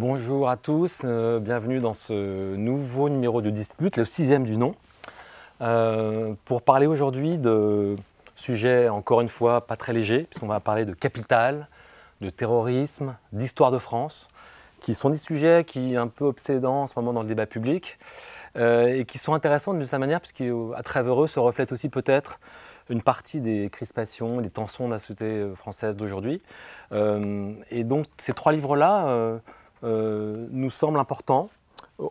Bonjour à tous, bienvenue dans ce nouveau numéro de Dispute, le 6e du nom, pour parler aujourd'hui de sujets encore une fois pas très légers, puisqu'on va parler de capitale, de terrorisme, d'histoire de France, qui sont des sujets qui sont un peu obsédants en ce moment dans le débat public et qui sont intéressants d'une certaine manière, puisqu'à travers eux se reflète aussi peut-être une partie des crispations, des tensions de la société française d'aujourd'hui. Et donc ces trois livres-là nous semblent importants,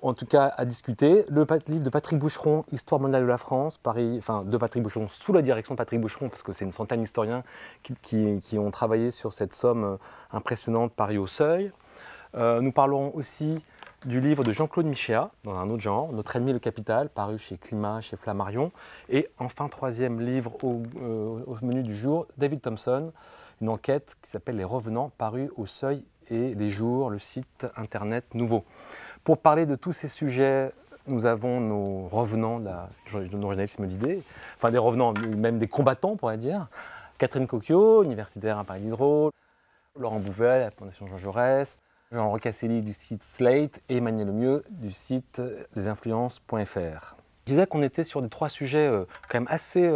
en tout cas à discuter. Le livre de Patrick Boucheron, Histoire mondiale de la France, de Patrick Boucheron, sous la direction de Patrick Boucheron, parce que c'est une centaine d'historiens qui ont travaillé sur cette somme impressionnante, Paris au seuil. Nous parlerons aussi du livre de Jean-Claude Michéa, dans un autre genre, Notre ennemi le capital, paru chez Climat, chez Flammarion. Et enfin, troisième livre au menu du jour, David Thompson, une enquête qui s'appelle Les Revenants, paru au Seuil et Les Jours, le site internet nouveau. Pour parler de tous ces sujets, nous avons nos revenants de journalisme d'idées, enfin des revenants, même des combattants, on pourrait dire. Catherine Cocchio, universitaire à Paris Diderot, Laurent Bouvet, à la Fondation Jean Jaurès, Jean Rocasselli du site Slate et Emmanuel Lemieux du site desinfluences.fr. Je disais qu'on était sur des trois sujets quand même assez,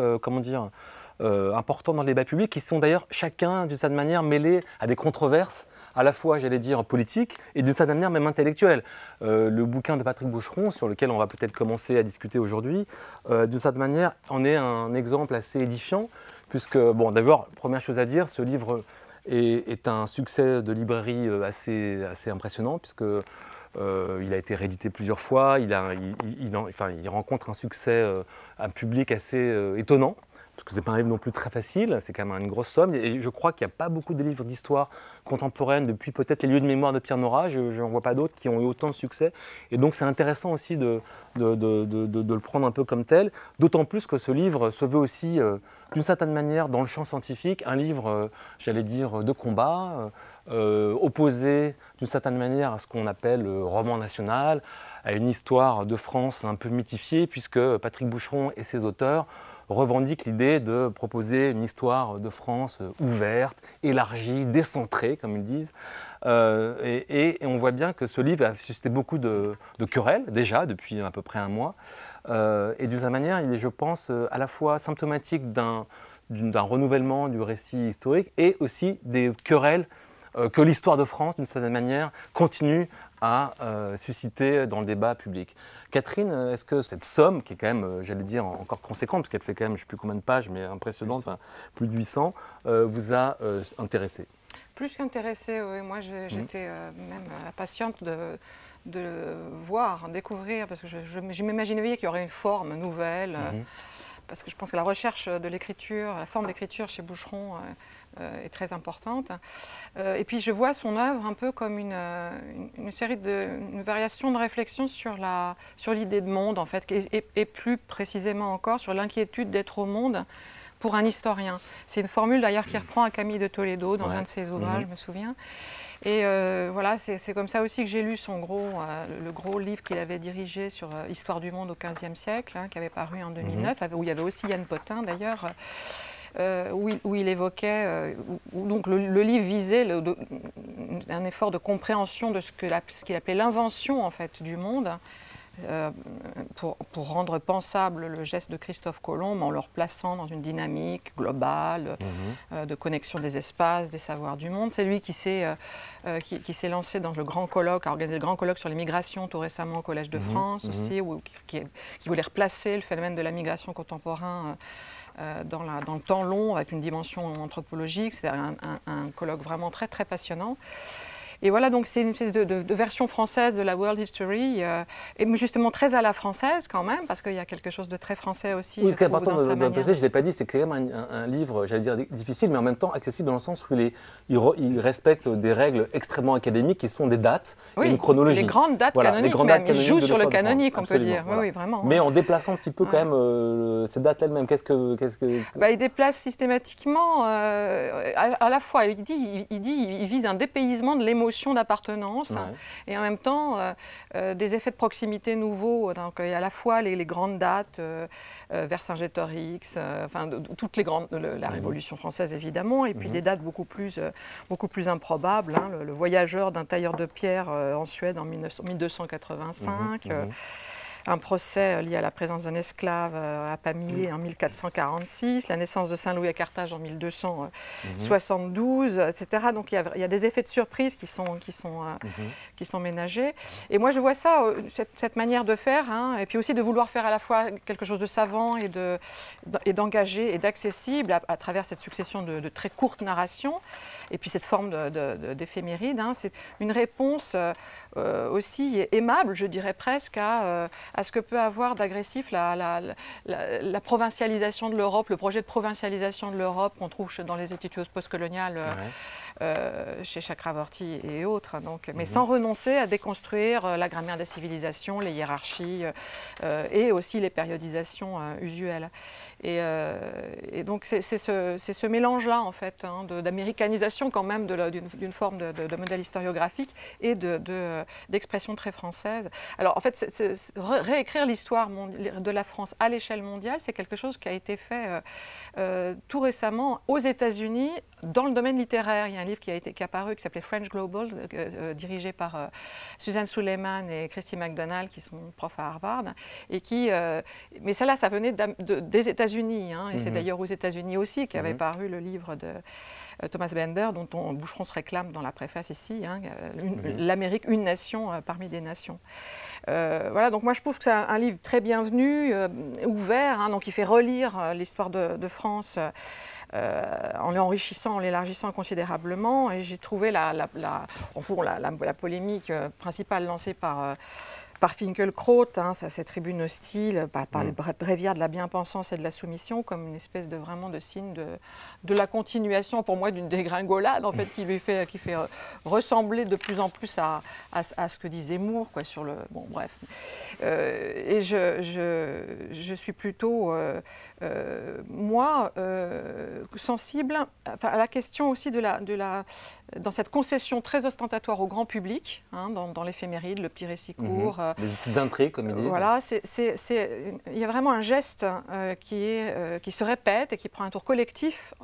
importants dans le débat public, qui sont d'ailleurs chacun d'une certaine manière mêlés à des controverses, à la fois, j'allais dire, politiques et d'une certaine manière même intellectuelles. Le bouquin de Patrick Boucheron, sur lequel on va peut-être commencer à discuter aujourd'hui, d'une certaine manière en est un exemple assez édifiant, puisque, bon, d'abord, première chose à dire, ce livre est un succès de librairie assez impressionnant, puisque il a été réédité plusieurs fois, il rencontre un succès, un public assez étonnant, parce que ce n'est pas un livre non plus très facile, c'est quand même une grosse somme, et je crois qu'il n'y a pas beaucoup de livres d'histoire contemporaine depuis peut-être Les lieux de mémoire de Pierre Nora, je n'en vois pas d'autres qui ont eu autant de succès, et donc c'est intéressant aussi de le prendre un peu comme tel, d'autant plus que ce livre se veut aussi, d'une certaine manière, dans le champ scientifique, un livre, j'allais dire, de combat, opposé d'une certaine manière à ce qu'on appelle le roman national, à une histoire de France un peu mythifiée, puisque Patrick Boucheron et ses auteurs revendiquent l'idée de proposer une histoire de France ouverte, élargie, décentrée, comme ils disent. Et on voit bien que ce livre a suscité beaucoup de querelles, déjà, depuis à peu près un mois. Et d'une certaine manière, il est, je pense, à la fois symptomatique d'un renouvellement du récit historique et aussi des querelles que l'histoire de France, d'une certaine manière, continue à susciter dans le débat public. Catherine, est-ce que cette somme, qui est quand même, j'allais dire, encore conséquente, parce qu'elle fait quand même, je ne sais plus combien de pages, mais impressionnante, enfin, plus de 800, vous a intéressé? Plus qu'intéressée, oui. Moi j'étais même impatiente de voir, découvrir, parce que je m'imaginais qu'il y aurait une forme nouvelle, parce que je pense que la recherche de l'écriture, la forme d'écriture chez Boucheron est très importante. Et puis je vois son œuvre un peu comme une variation de réflexion sur l'idée de monde, en fait, et plus précisément encore sur l'inquiétude d'être au monde pour un historien. C'est une formule d'ailleurs qui reprend à Camille de Toledo dans un de ses ouvrages, je me souviens. Et voilà, c'est comme ça aussi que j'ai lu le gros livre qu'il avait dirigé sur Histoire du monde au XVe siècle, qui avait paru en 2009, où il y avait aussi Yann Potin d'ailleurs, où il évoquait, donc le livre visait un effort de compréhension de ce qu'il appelait l'invention en fait du monde, pour rendre pensable le geste de Christophe Colomb en le replaçant dans une dynamique globale de connexion des espaces, des savoirs du monde. C'est lui qui s'est lancé dans le grand colloque, a organisé le grand colloque sur les migrations tout récemment au Collège de France aussi, qui voulait replacer le phénomène de la migration contemporaine dans le temps long avec une dimension anthropologique. C'est un colloque vraiment très très passionnant. Et voilà, donc c'est une espèce de version française de la World History, et justement très à la française quand même, parce qu'il y a quelque chose de très français aussi. Oui, ce qui est important de préciser, je ne l'ai pas dit, c'est quand même un livre, j'allais dire, difficile, mais en même temps accessible dans le sens où il respecte des règles extrêmement académiques qui sont des dates et une chronologie. Les grandes dates canoniques, même. Il joue sur le canonique, on peut dire. Voilà. Oui, vraiment. Mais en déplaçant un petit peu quand même ces dates elles-mêmes, il déplace systématiquement, à la fois, il vise un dépaysement de l'émotion notion d'appartenance et en même temps des effets de proximité nouveaux. Donc il y a à la fois les grandes dates, Vercingétorix, enfin toutes les grandes, la Révolution française évidemment, et puis des dates beaucoup plus improbables. Hein, le voyageur d'un tailleur de pierre en Suède en 1285. Un procès lié à la présence d'un esclave à Pamiers en 1446, la naissance de Saint-Louis à Carthage en 1272, etc. Donc il y a des effets de surprise qui sont ménagés. Et moi je vois ça, cette manière de faire, hein, et puis aussi de vouloir faire à la fois quelque chose de savant et d'engagé et d'accessible à travers cette succession de très courtes narrations. Et puis cette forme d'éphéméride, hein, c'est une réponse aussi aimable, je dirais presque, à ce que peut avoir d'agressif la provincialisation de l'Europe, le projet de provincialisation de l'Europe qu'on trouve dans les études postcoloniales chez Chakravorty et autres. Donc, mais sans renoncer à déconstruire la grammaire des civilisations, les hiérarchies et aussi les périodisations usuelles. Et donc c'est ce mélange-là, en fait, hein, d'américanisation quand même d'une forme de modèle historiographique et d'expression très française. Alors en fait, réécrire l'histoire de la France à l'échelle mondiale, c'est quelque chose qui a été fait tout récemment aux États-Unis dans le domaine littéraire. Il y a un livre qui est apparu qui s'appelait French Global, dirigé par Suzanne Suleiman et Christy McDonald, qui sont profs à Harvard, et mais ça venait des États-Unis. Hein, et c'est d'ailleurs aux États-Unis aussi qu'avait paru le livre de Thomas Bender, dont Boucheron se réclame dans la préface ici, hein, l'Amérique, une nation parmi des nations. Voilà, donc moi je trouve que c'est un livre très bienvenu, ouvert, hein, donc il fait relire l'histoire de France en l'enrichissant, en l'élargissant considérablement. Et j'ai trouvé la polémique principale lancée par Finkielkraut, hein, cette tribune hostile, par les bréviaires de la bien-pensance et de la soumission, comme une espèce vraiment de signe de la continuation, pour moi, d'une dégringolade, en fait, qui fait ressembler de plus en plus à ce que dit Zemmour, quoi, sur le... Bon, bref. Et je suis plutôt, moi, sensible à la question aussi dans cette concession très ostentatoire au grand public, hein, dans l'éphéméride, le petit récit court. Les petites intrigues, comme ils disent. Voilà, il y a vraiment un geste qui se répète et qui prend un tour collectif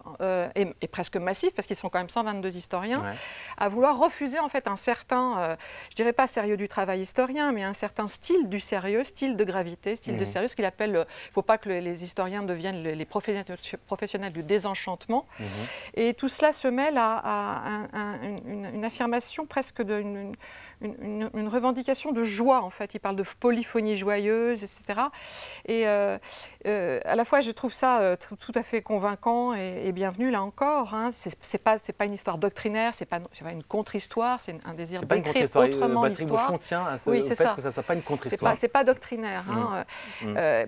et presque massif, parce qu'ils sont quand même 122 historiens, à vouloir refuser en fait un certain, je dirais pas sérieux du travail historien, mais un certain style du sérieux, style de gravité, style de sérieux, ce qu'il appelle, il ne faut pas que les historiens deviennent les professionnels du désenchantement. Et tout cela se mêle à une affirmation presque une revendication de joie, en fait. Il parle de polyphonie joyeuse, etc. Et à la fois, je trouve ça tout à fait convaincant et bienvenu, là encore. Hein. C'est pas une histoire doctrinaire, c'est pas une contre-histoire, c'est un désir d'écrire autrement l'histoire. Patrick Boucheron tient à au fait que ça ne soit pas une contre-histoire. C'est pas doctrinaire. Hein.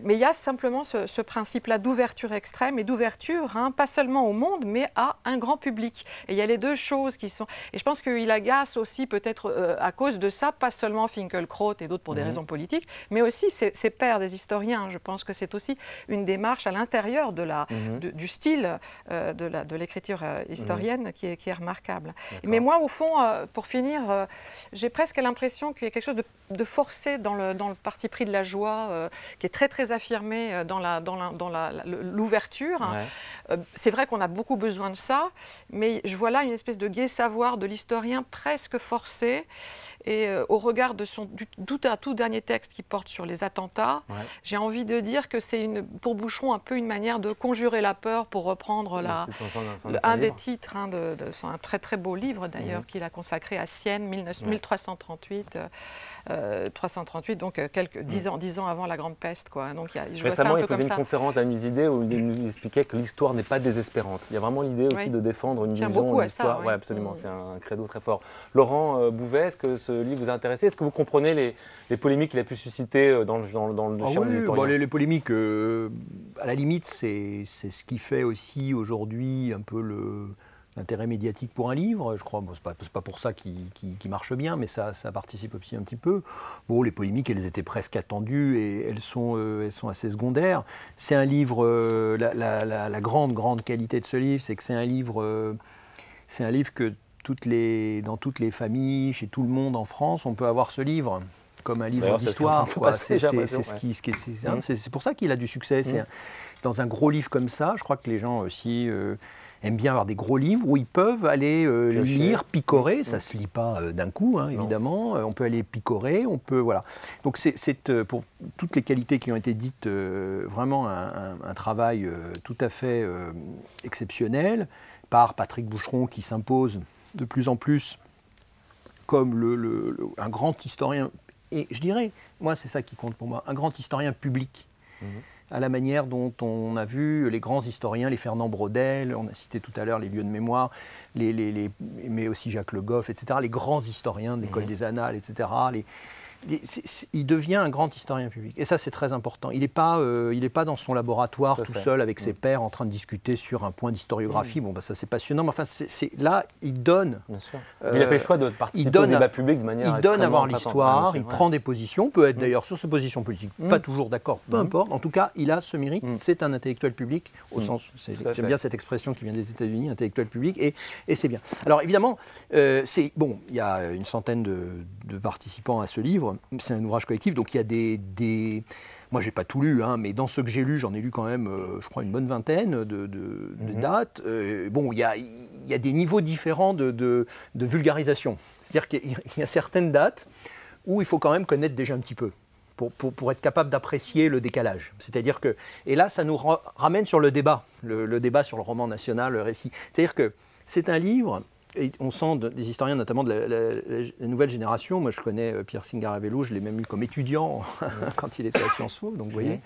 Mais il y a simplement ce principe-là d'ouverture extrême et d'ouverture, hein, pas seulement au monde, mais à un grand public. Et il y a les deux choses qui sont... Et je pense qu'il agace aussi peut-être à cause de ça, pas seulement Finkielkraut et d'autres pour des raisons politiques, mais aussi ses pairs des historiens. Je pense que c'est aussi une démarche à l'intérieur du style de l'écriture historienne qui est remarquable. Mais moi, au fond, pour finir, j'ai presque l'impression qu'il y a quelque chose de forcé dans le parti pris de la joie, qui est très très affirmé dans l'ouverture. C'est vrai qu'on a beaucoup besoin de ça, mais je vois là une espèce de gai savoir de l'historien presque forcé. Et au regard de du tout dernier texte qui porte sur les attentats, j'ai envie de dire que c'est pour Boucheron un peu une manière de conjurer la peur, pour reprendre un des titres, hein, c'est un très très beau livre d'ailleurs qu'il a consacré à Sienne, 1338. 338, donc 10 ans avant la Grande Peste, quoi. Donc, récemment, il faisait une conférence à Misidé où il nous expliquait que l'histoire n'est pas désespérante. Il y a vraiment l'idée aussi de défendre une vision de l'histoire. Oui, absolument, c'est un credo très fort. Laurent Bouvet, est-ce que ce livre vous a intéressé? Est-ce que vous comprenez les polémiques qu'il a pu susciter dans le champ des historiens? Les polémiques, à la limite, c'est ce qui fait aussi aujourd'hui un peu l'intérêt médiatique pour un livre, je crois. Bon, c'est pas pour ça qu'il marche bien, mais ça participe aussi un petit peu. Bon, les polémiques, elles étaient presque attendues et elles sont assez secondaires. C'est un livre, la grande qualité de ce livre, c'est que c'est un livre que dans toutes les familles, chez tout le monde en France, on peut avoir ce livre comme un livre d'histoire. C'est pour ça qu'il a du succès. Dans un gros livre comme ça, je crois que les gens aussi aiment bien avoir des gros livres où ils peuvent aller lire, picorer. Ça ne se lit pas d'un coup, hein, évidemment. On peut aller picorer, on peut... Voilà. Donc c'est pour toutes les qualités qui ont été dites, vraiment un travail tout à fait exceptionnel par Patrick Boucheron qui s'impose de plus en plus comme un grand historien. Et je dirais, moi c'est ça qui compte pour moi, un grand historien public. À la manière dont on a vu les grands historiens, les Fernand Braudel, on a cité tout à l'heure les lieux de mémoire, mais aussi Jacques Le Goff, etc., les grands historiens de l'école des Annales, etc., il devient un grand historien public. Et ça, c'est très important. Il n'est pas dans son laboratoire tout seul avec ses pairs en train de discuter sur un point d'historiographie. Bon, ça, c'est passionnant, mais enfin, là, il donne... Bien sûr. Il a fait le choix de participer au débat public de manière... Il donne à voir l'histoire, il prend des positions, peut être d'ailleurs sur ses positions politiques, pas toujours d'accord, peu importe. En tout cas, il a ce mérite. C'est un intellectuel public, au sens... J'aime bien cette expression qui vient des États-Unis, intellectuel public, et c'est bien. Alors, évidemment, il y a une centaine de participants à ce livre. C'est un ouvrage collectif, donc il y a des... Moi, je n'ai pas tout lu, hein, mais dans ce que j'ai lu, j'en ai lu quand même, je crois, une bonne vingtaine de dates. Bon, il y a des niveaux différents de vulgarisation. C'est-à-dire qu'il y a certaines dates où il faut quand même connaître déjà un petit peu pour être capable d'apprécier le décalage. C'est-à-dire que... Et là, ça nous ramène sur le débat, le débat sur le roman national, le récit. C'est-à-dire que c'est un livre... Et on sent des historiens, notamment de la nouvelle génération. Moi, je connais Pierre Singaravello, je l'ai même eu comme étudiant quand il était à Sciences Po, donc vous voyez.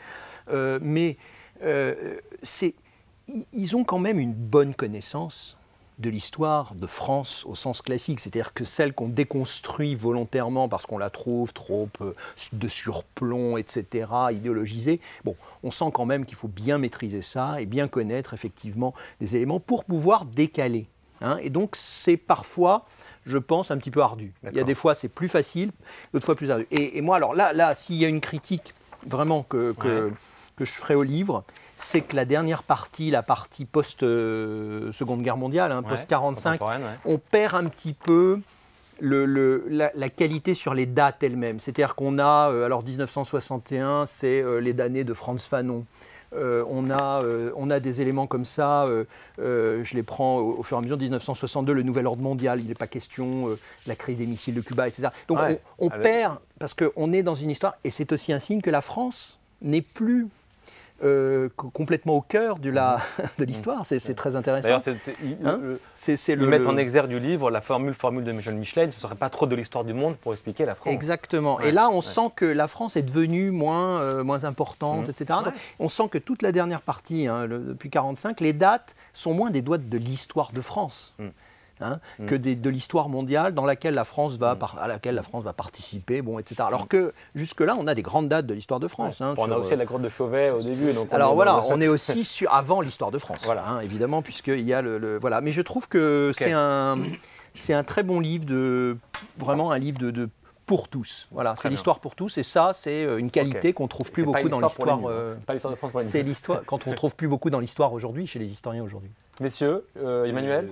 Ils ont quand même une bonne connaissance de l'histoire de France au sens classique, c'est-à-dire que celle qu'on déconstruit volontairement parce qu'on la trouve trop de surplomb, etc., idéologisée. Bon, on sent quand même qu'il faut bien maîtriser ça et bien connaître effectivement des éléments pour pouvoir décaler. Hein, et donc, c'est parfois, je pense, un petit peu ardu. Il y a des fois, c'est plus facile, d'autres fois plus ardu. Et moi, alors là s'il y a une critique vraiment que je ferai au livre, c'est que la dernière partie, la partie post-Seconde Guerre mondiale, hein, post-45, on perd un petit peu la qualité sur les dates elles-mêmes. C'est-à-dire qu'on a, alors 1961, c'est les damnés de Frantz Fanon. On a des éléments comme ça, je les prends au fur et à mesure, 1962, le nouvel ordre mondial, il n'est pas question de la crise des missiles de Cuba, etc. Donc on perd, parce qu'on est dans une histoire, et c'est aussi un signe que la France n'est plus complètement au cœur de l'histoire. C'est très intéressant. Ils mettent en exergue du livre la formule de Michel Michelet, ce ne serait pas trop de l'histoire du monde pour expliquer la France. Exactement. Et là, on sent que la France est devenue moins importante, etc. Donc, on sent que toute la dernière partie, depuis 1945, les dates sont moins des dates de l'histoire de France. Que de l'histoire mondiale à laquelle la France va participer, bon, etc. Alors que jusque-là, on a des grandes dates de l'histoire de France. On a aussi la grotte de Chauvet au début. Donc on est aussi avant l'histoire de France, évidemment, puisqu'il y a voilà. Mais je trouve que c'est un très bon livre, vraiment un livre pour tous. Voilà, c'est l'histoire pour tous, et ça, c'est une qualité qu'on ne trouve plus beaucoup dans l'histoire. Pas l'histoire de France pour les c'est l'histoire quand on ne trouve plus beaucoup dans l'histoire aujourd'hui, chez les historiens aujourd'hui. Messieurs, Emmanuel,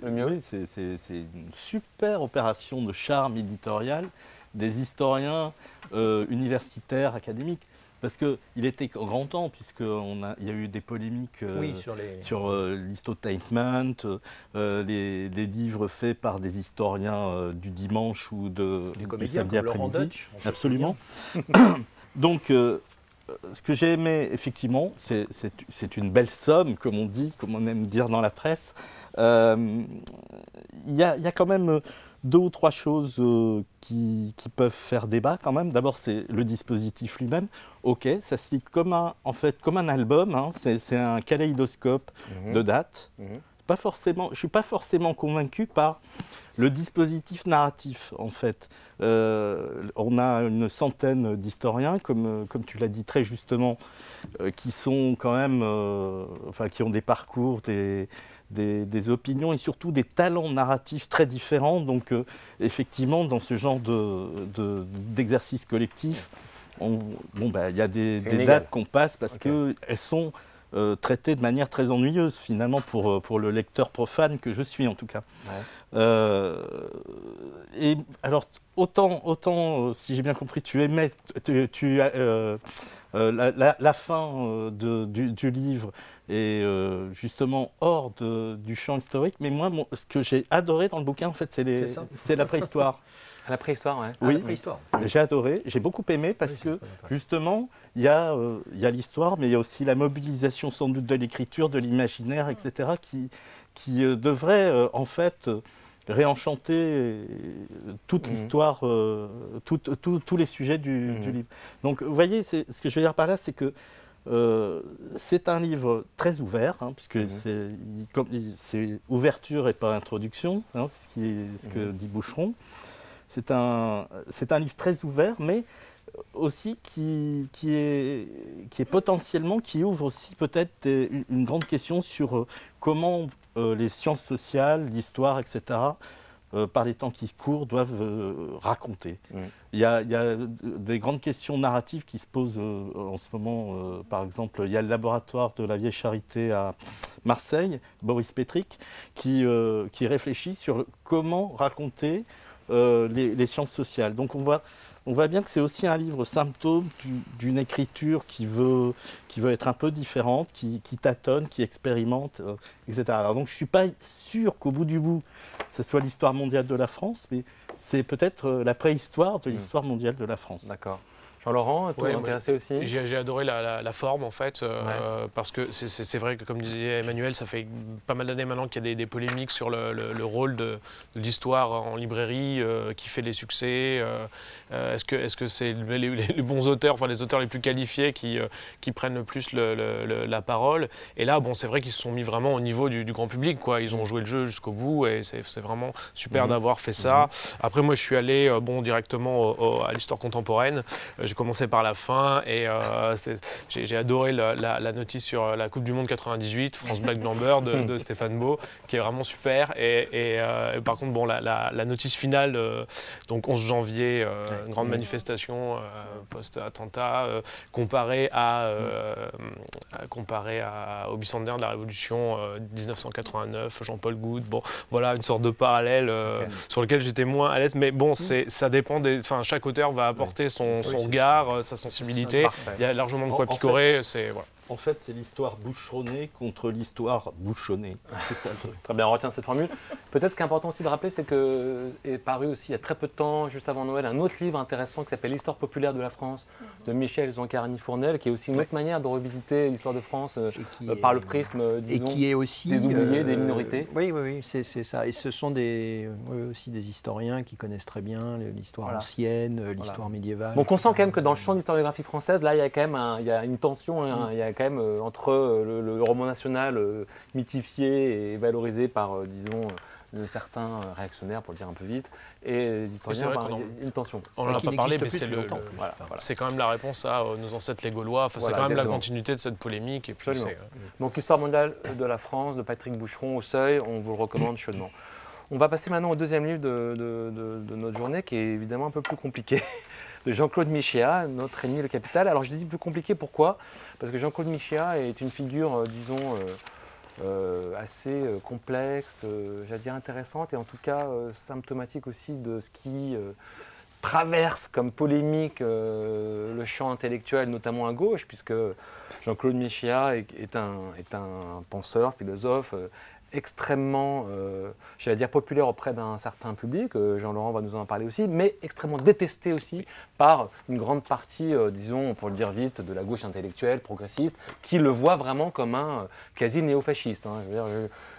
le mieux. Oui, c'est une super opération de charme éditorial des historiens universitaires, académiques. Parce qu'il était grand temps, puisqu'il y a eu des polémiques sur l'histotainment, les livres faits par des historiens du dimanche ou du samedi après-midi. Absolument. Donc, ce que j'ai aimé, effectivement, c'est une belle somme, comme on dit, comme on aime dire dans la presse. Il y a quand même deux ou trois choses qui peuvent faire débat quand même. D'abord, c'est le dispositif lui-même. Ok, ça se lit comme un album, hein. C'est un kaléidoscope de dates. Je ne suis pas forcément convaincu par le dispositif narratif, en fait. On a une centaine d'historiens, comme tu l'as dit très justement, qui sont quand même, qui ont des parcours, des opinions et surtout des talents narratifs très différents. Donc, effectivement, dans ce genre d'exercice collectif, il y a des dates qu'on passe parce qu'elles sont traité de manière très ennuyeuse, finalement, pour le lecteur profane que je suis, en tout cas. Ouais. Et alors, autant si j'ai bien compris, tu aimais la fin du livre et justement hors du champ historique, mais moi, ce que j'ai adoré dans le bouquin, en fait, c'est la préhistoire. La préhistoire, ouais. Oui, la préhistoire. J'ai adoré, j'ai beaucoup aimé parce que justement, il y a l'histoire, mais il y a aussi la mobilisation sans doute de l'écriture, de l'imaginaire, etc., qui devrait en fait réenchanter toute l'histoire, tous les sujets du livre. Donc vous voyez, ce que je veux dire par là, c'est que c'est un livre très ouvert, hein, puisque c'est ouverture et pas introduction, hein, ce que dit Boucheron. C'est un livre très ouvert, mais aussi qui potentiellement, qui ouvre aussi peut-être une grande question sur comment les sciences sociales, l'histoire, etc., par les temps qui courent, doivent raconter. Il y a des grandes questions narratives qui se posent en ce moment. Par exemple, il y a le laboratoire de la Vieille Charité à Marseille, Boris Pétric, qui réfléchit sur comment raconter les sciences sociales. Donc on voit bien que c'est aussi un livre symptôme d'une écriture qui veut être un peu différente, qui tâtonne, qui expérimente, etc. Alors donc je ne suis pas sûr qu'au bout du bout, ce soit l'histoire mondiale de la France, mais c'est peut-être la préhistoire de l'histoire mondiale de la France. D'accord. Jean-Laurent, toi, intéressé aussi? J'ai adoré la forme, en fait, parce que c'est vrai que, comme disait Emmanuel, ça fait pas mal d'années maintenant qu'il y a des polémiques sur le rôle de l'histoire en librairie, qui fait les succès. Est-ce que c'est les bons auteurs, enfin les auteurs les plus qualifiés qui prennent le plus la parole? Et là, bon, c'est vrai qu'ils se sont mis vraiment au niveau du grand public, quoi. Ils ont joué le jeu jusqu'au bout et c'est vraiment super d'avoir fait ça. Après, moi, je suis allé directement à l'histoire contemporaine. J'ai commencé par la fin et j'ai adoré la notice sur la Coupe du Monde 98, France Black Blamber de Stéphane Beau, qui est vraiment super. Et par contre, bon, la notice finale, donc 11 janvier, une grande manifestation post-attentat, comparée au Bissander de la Révolution 1989, Jean-Paul Goude. Bon, voilà une sorte de parallèle sur lequel j'étais moins à l'aise. Mais bon, ça dépend chaque auteur va apporter son regard, sa sensibilité. Il y a largement de quoi picorer. Voilà. En fait, c'est l'histoire boucheronnée contre l'histoire bouchonnée. C'est ça. Très bien, on retient cette formule. Peut-être ce qui est important aussi de rappeler, c'est qu'est paru aussi il y a très peu de temps, juste avant Noël, un autre livre intéressant qui s'appelle L'histoire populaire de la France de Michel Zancarani-Fournel, qui est aussi une autre manière de revisiter l'histoire de France par le prisme, disons, et qui est aussi, des oubliés, des minorités. Oui, c'est ça. Et ce sont aussi des historiens qui connaissent très bien l'histoire ancienne, l'histoire médiévale. Donc on sent quand même que dans le champ d'historiographie française, là, il y a quand même il y a une tension, il y a quand même entre le roman national mythifié et valorisé par, disons, certains réactionnaires, pour le dire un peu vite, et les historiens, une tension. On n'en a pas parlé, mais c'est quand même la réponse à nos ancêtres les Gaulois. Enfin, c'est quand même la continuité de cette polémique. Et puis donc, Histoire mondiale de la France, de Patrick Boucheron, au Seuil, on vous le recommande chaudement. On va passer maintenant au deuxième livre de notre journée, qui est évidemment un peu plus compliqué, de Jean-Claude Michéa, Notre ennemi le capital. Alors je dis plus compliqué, pourquoi? Parce que Jean-Claude Michéa est une figure, disons, assez complexe, j'allais dire intéressante, et en tout cas symptomatique aussi de ce qui traverse comme polémique le champ intellectuel, notamment à gauche, puisque Jean-Claude Michéa est un penseur, philosophe, extrêmement, j'allais dire populaire auprès d'un certain public, Jean-Laurent va nous en parler aussi, mais extrêmement détesté aussi par une grande partie, disons, pour le dire vite, de la gauche intellectuelle, progressiste, qui le voit vraiment comme un quasi néo-fasciste. Hein.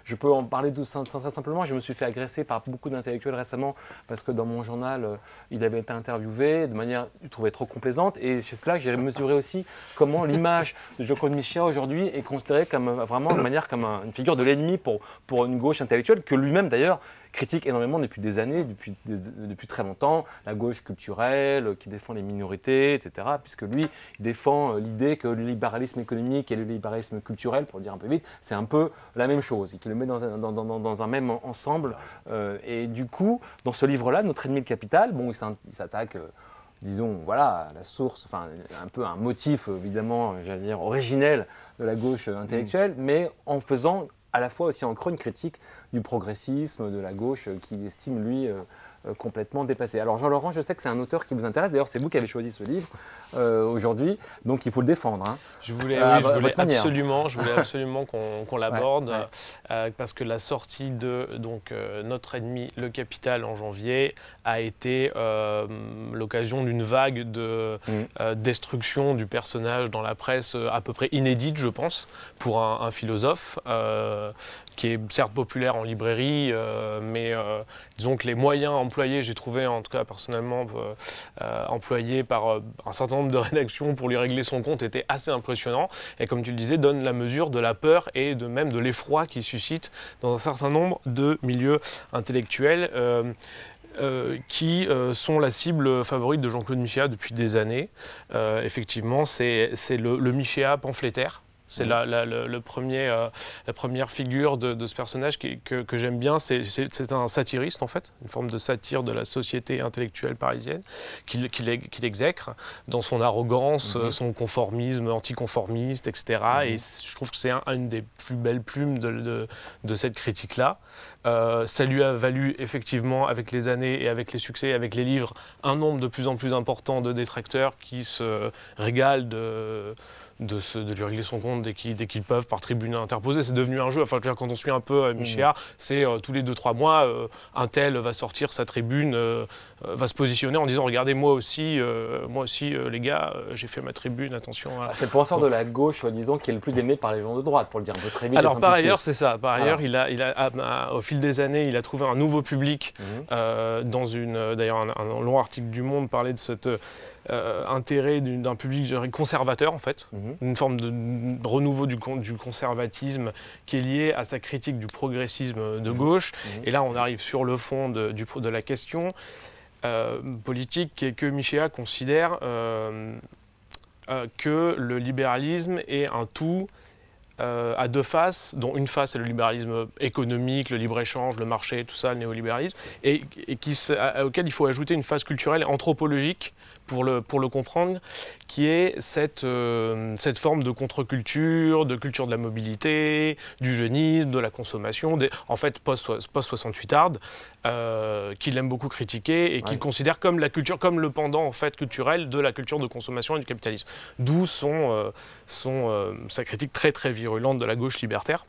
Je peux en parler très simplement. Je me suis fait agresser par beaucoup d'intellectuels récemment parce que dans mon journal, il avait été interviewé de manière, il trouvait trop complaisante. Et c'est cela que j'ai mesuré aussi comment l'image de Jean-Claude Michéa aujourd'hui est considérée comme vraiment de manière comme une figure de l'ennemi pour une gauche intellectuelle que lui-même d'ailleurs critique énormément depuis des années, depuis très longtemps, la gauche culturelle, qui défend les minorités, etc. Puisque lui, il défend l'idée que le libéralisme économique et le libéralisme culturel, pour le dire un peu vite, c'est un peu la même chose, et qu'il le met dans un même ensemble. Et du coup, dans ce livre-là, Notre ennemi le capital, bon, il s'attaque disons, voilà, la source, enfin, un peu un motif, évidemment, j'allais dire, originel de la gauche intellectuelle, mais en faisant à la fois aussi en creux une critique du progressisme, de la gauche, qu'il estime, lui, complètement dépassé. Alors Jean-Laurent, je sais que c'est un auteur qui vous intéresse, d'ailleurs c'est vous qui avez choisi ce livre aujourd'hui, donc il faut le défendre. Hein. Je voulais votre absolument qu'on l'aborde, ouais. parce que la sortie de Notre ennemi, le Capital, en janvier, a été l'occasion d'une vague de destruction du personnage dans la presse à peu près inédite, je pense, pour un philosophe qui est certes populaire en librairie, mais disons que les moyens employés, j'ai trouvé en tout cas personnellement employés par un certain nombre de rédactions pour lui régler son compte étaient assez impressionnants et comme tu le disais, donnent la mesure de la peur et même de l'effroi qu'il suscite dans un certain nombre de milieux intellectuels. Qui sont la cible favorite de Jean-Claude Michéa depuis des années. Effectivement, c'est le Michéa pamphlétaire. C'est la première figure de ce personnage que j'aime bien. C'est un satiriste, en fait, une forme de satire de la société intellectuelle parisienne qu'il exècre dans son arrogance, son conformisme anticonformiste, etc. Et je trouve que c'est une des plus belles plumes de cette critique-là. Ça lui a valu, effectivement, avec les années et avec les succès, avec les livres, un nombre de plus en plus important de détracteurs qui se régalent de lui régler son compte dès qu'ils peuvent par tribune interposée. C'est devenu un jeu. Enfin, je veux dire, quand on suit un peu Michéa, c'est tous les 2-3 mois, un tel va sortir sa tribune, va se positionner en disant « Regardez, moi aussi les gars, j'ai fait ma tribune, attention. » Voilà. C'est le penseur de la gauche, soi-disant, qui est le plus aimé par les gens de droite, pour le dire un peu très vite. Alors, par ailleurs, c'est ça. Par ailleurs, au fil des années, il a trouvé un nouveau public. D'ailleurs, un long article du Monde parlait de cet intérêt d'un public conservateur, en fait. Une forme de renouveau du conservatisme qui est lié à sa critique du progressisme de gauche. Et là, on arrive sur le fond de la question politique, qui est que Michéa considère que le libéralisme est un tout à deux faces, dont une face est le libéralisme économique, le libre-échange, le marché, tout ça, le néolibéralisme, et auquel il faut ajouter une face culturelle et anthropologique pour le comprendre, qui est cette forme de contre-culture, de culture de la mobilité, du jeunisme, de la consommation, en fait post-68 hard, qu'il aime beaucoup critiquer et qu'il considère comme la culture, comme le pendant en fait culturel de la culture de consommation et du capitalisme. D'où sa critique très très virulente de la gauche libertaire.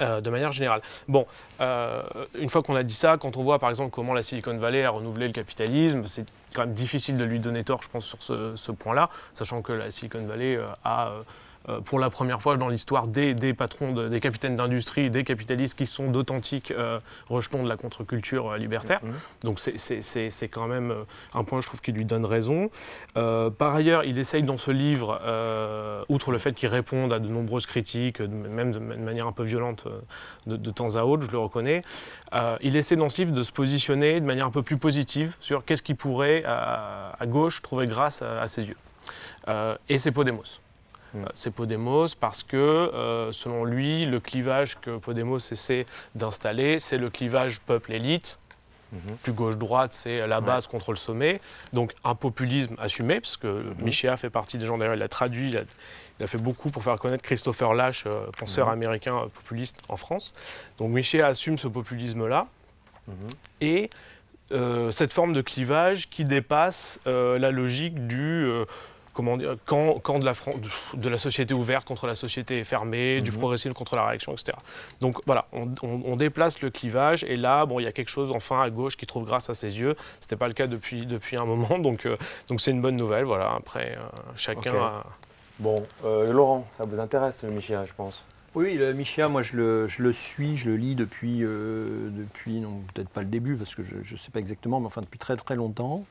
De manière générale. Bon, une fois qu'on a dit ça, quand on voit par exemple comment la Silicon Valley a renouvelé le capitalisme, c'est quand même difficile de lui donner tort, je pense, sur ce point-là, sachant que la Silicon Valley a, pour la première fois dans l'histoire, des patrons, des capitaines d'industrie, des capitalistes qui sont d'authentiques rejetons de la contre-culture libertaire. Donc c'est quand même un point, je trouve, qui lui donne raison. Par ailleurs, il essaye dans ce livre, outre le fait qu'il réponde à de nombreuses critiques, même de manière un peu violente de temps à autre, je le reconnais, il essaie dans ce livre de se positionner de manière un peu plus positive sur qu'est-ce qu'il pourrait, à gauche, trouver grâce à ses yeux. Et c'est Podemos. C'est Podemos parce que, selon lui, le clivage que Podemos essaie d'installer, c'est le clivage peuple-élite. Plus gauche-droite, c'est la base contre le sommet. Donc un populisme assumé, parce que Michéa fait partie des gens, d'ailleurs il l'a traduit, il a fait beaucoup pour faire connaître Christopher Lasch, penseur américain populiste en France. Donc Michéa assume ce populisme-là. Et cette forme de clivage qui dépasse la logique du... comment dire, camp de la société ouverte contre la société fermée, du progressisme contre la réaction, etc. Donc voilà, on déplace le clivage et là, bon, il y a quelque chose enfin à gauche qui trouve grâce à ses yeux. Ce n'était pas le cas depuis un moment, donc c'est une bonne nouvelle. Voilà, après, chacun a... Bon, Laurent, ça vous intéresse, le Michéa, je pense. Oui, le Michéa, moi je le suis, je le lis depuis non, peut-être pas le début, parce que je ne sais pas exactement, mais enfin depuis très très longtemps.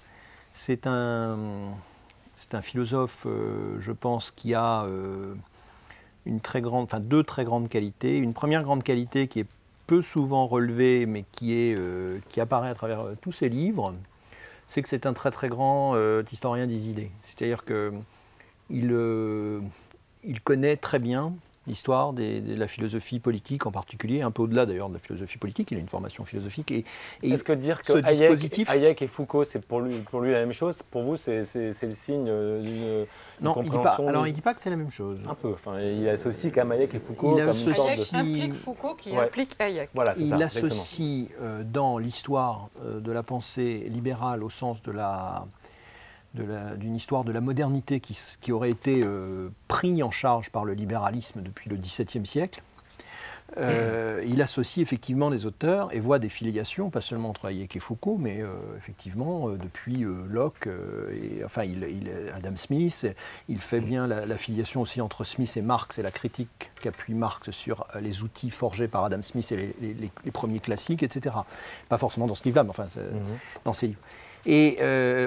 C'est un philosophe, je pense, qui a deux très grandes qualités. Une première grande qualité qui est peu souvent relevée, mais qui apparaît à travers tous ses livres, c'est que c'est un très très grand historien des idées. C'est-à-dire qu'il connaît très bien l'histoire de la philosophie politique en particulier, un peu au-delà d'ailleurs de la philosophie politique, il a une formation philosophique. Est-ce que dire ce que dispositif... Hayek et Foucault, c'est pour lui la même chose? Pour vous, c'est le signe d'une compréhension? Alors il ne dit pas que c'est la même chose. Un peu. Enfin, il associe quand même Hayek et Foucault Il comme une sorte Hayek de... implique Foucault qui implique Hayek. Voilà, c'est ça, il associe dans l'histoire de la pensée libérale au sens d'une histoire de la modernité qui aurait été pris en charge par le libéralisme depuis le XVIIe siècle. Il associe effectivement les auteurs et voit des filiations, pas seulement entre Hayek et Foucault, mais effectivement depuis Locke et Adam Smith. Il fait bien la filiation aussi entre Smith et Marx et la critique qu'appuie Marx sur les outils forgés par Adam Smith et les premiers classiques, etc. Pas forcément dans ce livre-là, mais enfin dans ces livres. Et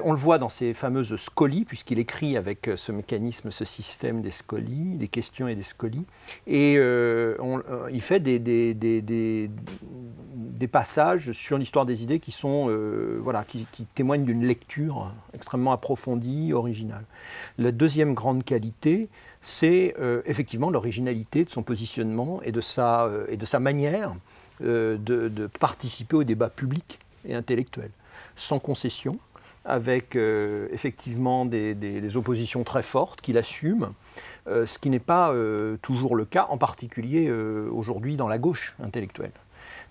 on le voit dans ces fameuses scolies, puisqu'il écrit avec ce mécanisme, ce système des scolies, des questions et des scolies. Et il fait des passages sur l'histoire des idées qui sont, qui témoignent d'une lecture extrêmement approfondie, originale. La deuxième grande qualité, c'est effectivement l'originalité de son positionnement et de sa manière de participer au débat public et intellectuel, sans concession, avec effectivement des oppositions très fortes qu'il assume, ce qui n'est pas toujours le cas, en particulier aujourd'hui dans la gauche intellectuelle,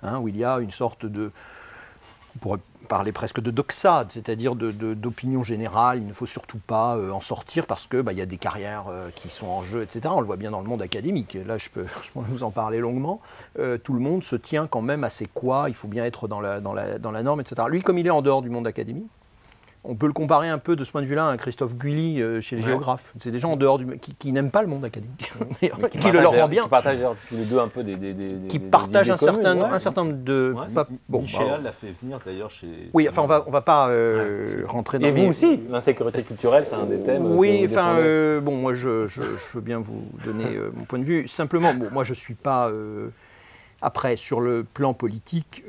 où il y a une sorte de... On pourrait parler presque de doxade, c'est-à-dire d'opinion générale, il ne faut surtout pas en sortir parce qu'il y a des carrières qui sont en jeu, etc. On le voit bien dans le monde académique. Là, je peux vous en parler longuement. Tout le monde se tient quand même à ses quoi, il faut bien être dans la norme, etc. Lui, comme il est en dehors du monde académique, on peut le comparer un peu de ce point de vue-là à un Christophe Guilly chez les géographes. C'est des gens en dehors qui n'aiment pas le monde académique, qui le leur rend bien. Qui partagent tous les deux un peu qui partagent un certain nombre de... Michel l'a fait venir d'ailleurs chez... Oui, enfin on va pas rentrer dans... Et vous aussi, l'insécurité culturelle, c'est un des thèmes. Oui, enfin, moi je veux bien vous donner mon point de vue. Simplement, moi je ne suis pas... après, sur le plan politique,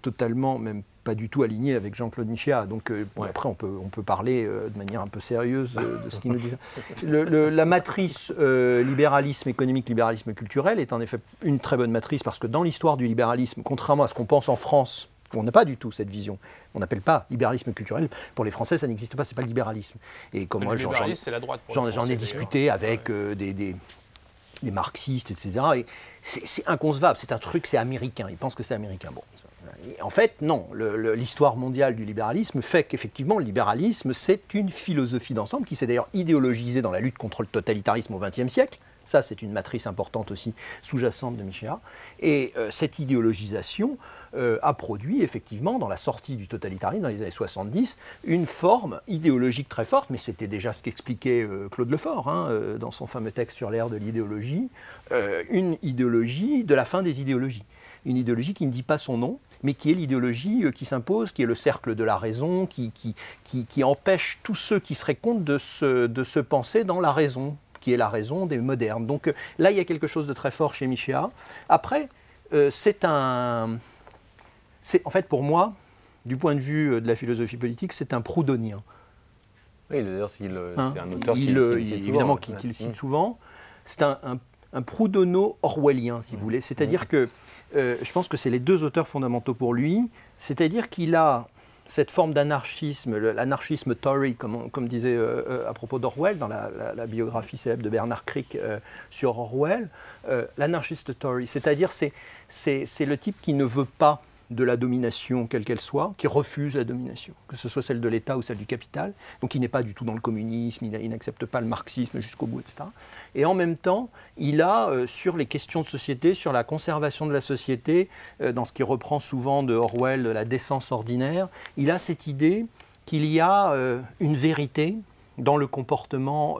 totalement, même pas du tout aligné avec Jean-Claude Michéa. Donc après, on peut parler de manière un peu sérieuse de ce qu'il nous dit. La matrice libéralisme économique, libéralisme culturel est en effet une très bonne matrice parce que dans l'histoire du libéralisme, contrairement à ce qu'on pense en France, on n'a pas du tout cette vision. On n'appelle pas libéralisme culturel. Pour les Français, ça n'existe pas, c'est pas le libéralisme. Et comme moi, c'est la droite. J'en ai discuté avec des marxistes, etc. Et c'est inconcevable, c'est un truc, c'est américain. Ils pensent que c'est américain. Bon. En fait, non. L'histoire mondiale du libéralisme fait qu'effectivement, le libéralisme, c'est une philosophie d'ensemble qui s'est d'ailleurs idéologisée dans la lutte contre le totalitarisme au XXe siècle. Ça, c'est une matrice importante aussi sous-jacente de Michéa. Et cette idéologisation a produit effectivement, dans la sortie du totalitarisme dans les années 70, une forme idéologique très forte, mais c'était déjà ce qu'expliquait Claude Lefort dans son fameux texte sur l'ère de l'idéologie, une idéologie de la fin des idéologies. Une idéologie qui ne dit pas son nom, mais qui est l'idéologie qui s'impose, qui est le cercle de la raison, qui empêche tous ceux qui seraient contre de se penser dans la raison, qui est la raison des modernes. Donc là, il y a quelque chose de très fort chez Michéa. Après, en fait, pour moi, du point de vue de la philosophie politique, c'est un proudhonien. Oui, d'ailleurs, c'est un auteur qui le cite souvent. C'est un proudono-orwellien, si vous voulez. C'est-à-dire que je pense que c'est les deux auteurs fondamentaux pour lui. C'est-à-dire qu'il a cette forme d'anarchisme, l'anarchisme Tory, comme disait à propos d'Orwell, dans la biographie célèbre de Bernard Crick sur Orwell, l'anarchiste Tory, c'est-à-dire c'est le type qui ne veut pas de la domination, quelle qu'elle soit, qui refuse la domination, que ce soit celle de l'État ou celle du capital. Donc il n'est pas du tout dans le communisme, il n'accepte pas le marxisme jusqu'au bout, etc. Et en même temps, il a, sur les questions de société, sur la conservation de la société, dans ce qui reprend souvent de Orwell, la décence ordinaire, il a cette idée qu'il y a une vérité dans le comportement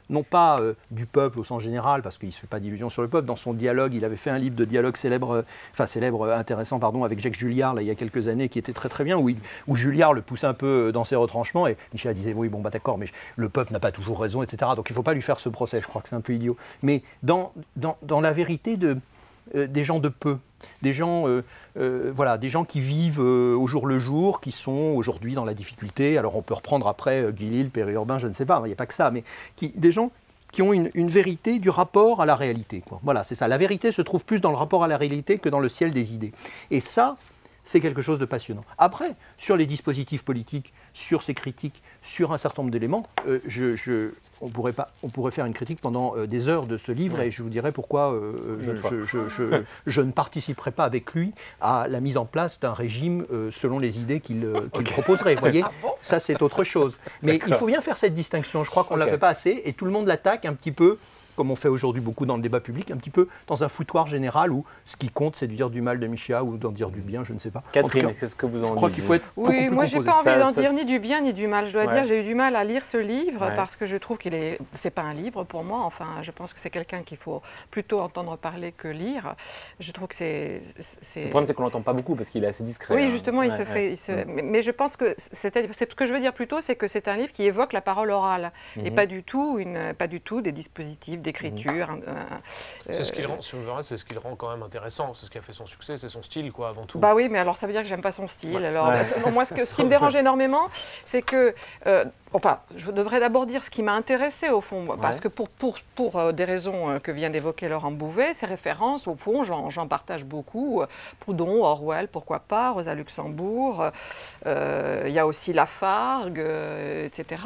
non pas du peuple au sens général, parce qu'il ne se fait pas d'illusions sur le peuple. Dans son dialogue, il avait fait un livre de dialogue intéressant, avec Jacques Julliard, là, il y a quelques années, qui était très très bien, où Julliard le pousse un peu dans ses retranchements, et Michel disait, oui, bon, d'accord, mais le peuple n'a pas toujours raison, etc. Donc il ne faut pas lui faire ce procès, je crois que c'est un peu idiot. Mais dans la vérité des gens de peu, des gens qui vivent au jour le jour, qui sont aujourd'hui dans la difficulté. Alors on peut reprendre après Guilly, le périurbain, je ne sais pas, il n'y a pas que ça, mais des gens qui ont une vérité du rapport à la réalité, quoi. Voilà, c'est ça. La vérité se trouve plus dans le rapport à la réalité que dans le ciel des idées. Et ça, c'est quelque chose de passionnant. Après, sur les dispositifs politiques, sur ces critiques, sur un certain nombre d'éléments, on pourrait faire une critique pendant des heures de ce livre, et je vous dirais pourquoi je ne participerai pas avec lui à la mise en place d'un régime selon les idées qu'il proposerait. Vous voyez, ça c'est autre chose. Mais il faut bien faire cette distinction. Je crois qu'on ne la fait pas assez, et tout le monde l'attaque un petit peu, comme on fait aujourd'hui beaucoup dans le débat public, un petit peu dans un foutoir général où ce qui compte, c'est de dire du mal de Michéa ou d'en dire du bien, je ne sais pas. Catherine, qu'est-ce que vous en dites? Je crois qu'il faut être beaucoup plus moi, composé. j'ai pas envie d'en dire ni du bien ni du mal. Je dois dire, j'ai eu du mal à lire ce livre parce que je trouve c'est pas un livre pour moi. Enfin, je pense que c'est quelqu'un qu'il faut plutôt entendre parler que lire. Je trouve que c'est... Le problème, c'est qu'on l'entend pas beaucoup parce qu'il est assez discret. Oui, justement, il se fait... Mais je pense que ce que je veux dire plutôt, c'est que c'est un livre qui évoque la parole orale et pas du tout des dispositifs d'écriture. C'est ce qui le rend, si on verra, c'est ce qui le rend quand même intéressant. C'est ce qui a fait son succès, c'est son style, quoi, avant tout. Bah oui, mais alors ça veut dire que j'aime pas son style. Alors, moi, ce qui me dérange énormément, c'est que enfin, je devrais d'abord dire ce qui m'a intéressé au fond, parce que pour des raisons que vient d'évoquer Laurent Bouvet, ces références, au fond, j'en partage beaucoup. Proudhon, Orwell, pourquoi pas, Rosa Luxembourg, il y a aussi Lafargue, etc.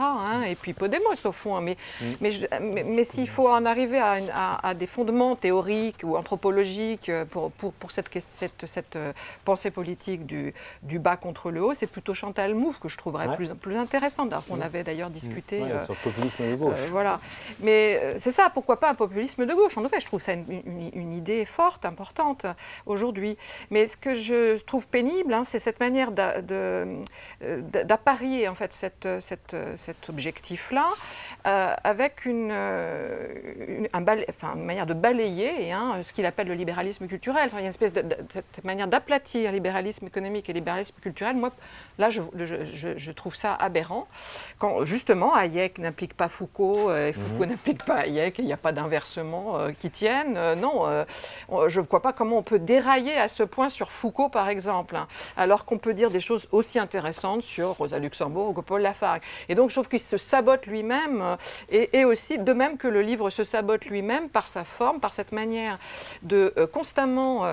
Et puis Podemos, au fond. Mais s'il faut en arriver à des fondements théoriques ou anthropologiques pour cette pensée politique du bas contre le haut, c'est plutôt Chantal Mouffe que je trouverais plus intéressante. On avait d'ailleurs discuté sur le populisme de gauche. Voilà. Mais c'est ça, pourquoi pas un populisme de gauche? En effet, je trouve ça une idée forte, importante aujourd'hui. Mais ce que je trouve pénible, c'est cette manière d'apparier en fait cet objectif-là avec une manière de balayer ce qu'il appelle le libéralisme culturel. Enfin, il y a une espèce cette manière d'aplatir libéralisme économique et libéralisme culturel. Moi, là, je trouve ça aberrant. Quand, justement, Hayek n'implique pas Foucault et Foucault n'implique pas Hayek et il n'y a pas d'inversement qui tienne. Je ne vois pas comment on peut dérailler à ce point sur Foucault, par exemple, alors qu'on peut dire des choses aussi intéressantes sur Rosa Luxembourg ou Paul Lafargue. Et donc, je trouve qu'il se sabote lui-même et aussi, de même que le livre se sabote lui-même par sa forme, par cette manière de constamment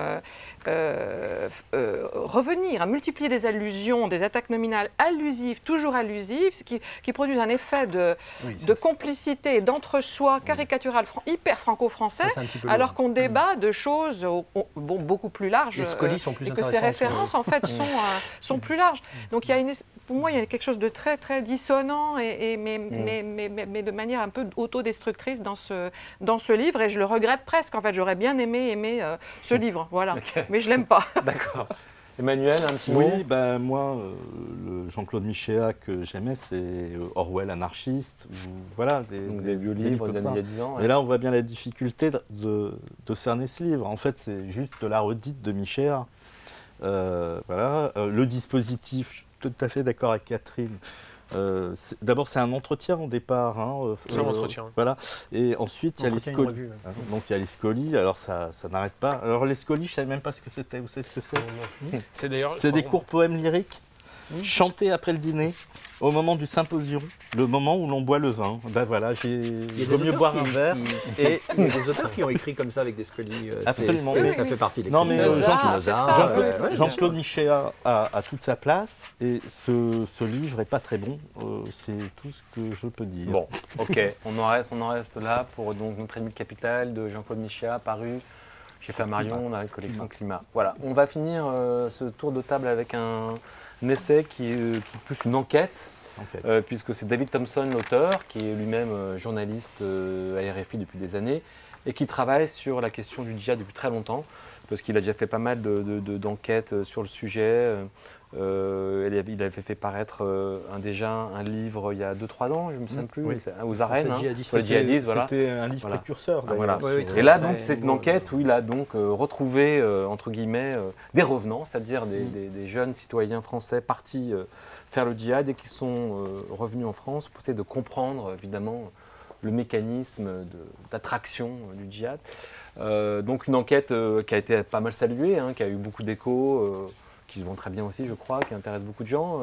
revenir à multiplier des allusions, des attaques nominales allusives, toujours allusives, ce qui produisent un effet de complicité et d'entre-soi caricatural hyper franco-français, alors qu'on débat de choses beaucoup plus larges. Les scolies sont plus et que ces références, en fait, sont plus larges. Donc, pour moi, il y a quelque chose de très, très dissonant, mais de manière un peu autodestructrice dans ce livre. Et je le regrette presque. En fait, j'aurais bien aimé ce livre. Voilà. Okay. Mais je ne l'aime pas. D'accord. Emmanuel, un petit mot? Oui, moi, le Jean-Claude Michéa que j'aimais, c'est Orwell anarchiste. Voilà, des vieux livres des années il y a 10 ans. Et là, on voit bien la difficulté de cerner ce livre. En fait, c'est juste de la redite de Michéa. Le dispositif, je suis tout à fait d'accord avec Catherine. D'abord, c'est un entretien au départ. C'est un entretien. Voilà. Et ensuite, il y a les scolies. Donc, il y a les scolies. Alors, ça n'arrête pas. Alors, les scolies, je ne savais même pas ce que c'était. Vous savez ce que c'est? C'est des courts poèmes lyriques chantés après le dîner, au moment du symposium, le moment où l'on boit le vin. Ben voilà, il vaut mieux boire un verre. Et il y a des auteurs qui ont écrit comme ça avec des scolies. Absolument. Ça fait partie des scolies. Non, mais Jean-Claude Michéa a toute sa place et ce livre n'est pas très bon. C'est tout ce que je peux dire. Bon, ok. on en reste là pour donc, Notre ennemi capitale de Jean-Claude Michéa, paru chez Flammarion dans la collection Climat. Voilà, on va finir ce tour de table avec un essai qui est plus une enquête, puisque c'est David Thompson, l'auteur, qui est lui-même journaliste à RFI depuis des années, et qui travaille sur la question du djihad depuis très longtemps, parce qu'il a déjà fait pas mal d'enquêtes sur le sujet. Il avait fait paraître un livre il y a 2-3 ans, je ne me souviens plus, aux arènes, sur les djihadistes. C'était un livre précurseur. Voilà. Et là, donc, c'est une enquête où il a donc retrouvé, entre guillemets, des revenants, c'est-à-dire des jeunes citoyens français partis faire le djihad et qui sont revenus en France pour essayer de comprendre, évidemment, le mécanisme d'attraction du djihad. Donc une enquête qui a été pas mal saluée, qui a eu beaucoup d'échos, qui se vend très bien aussi, je crois, qui intéresse beaucoup de gens.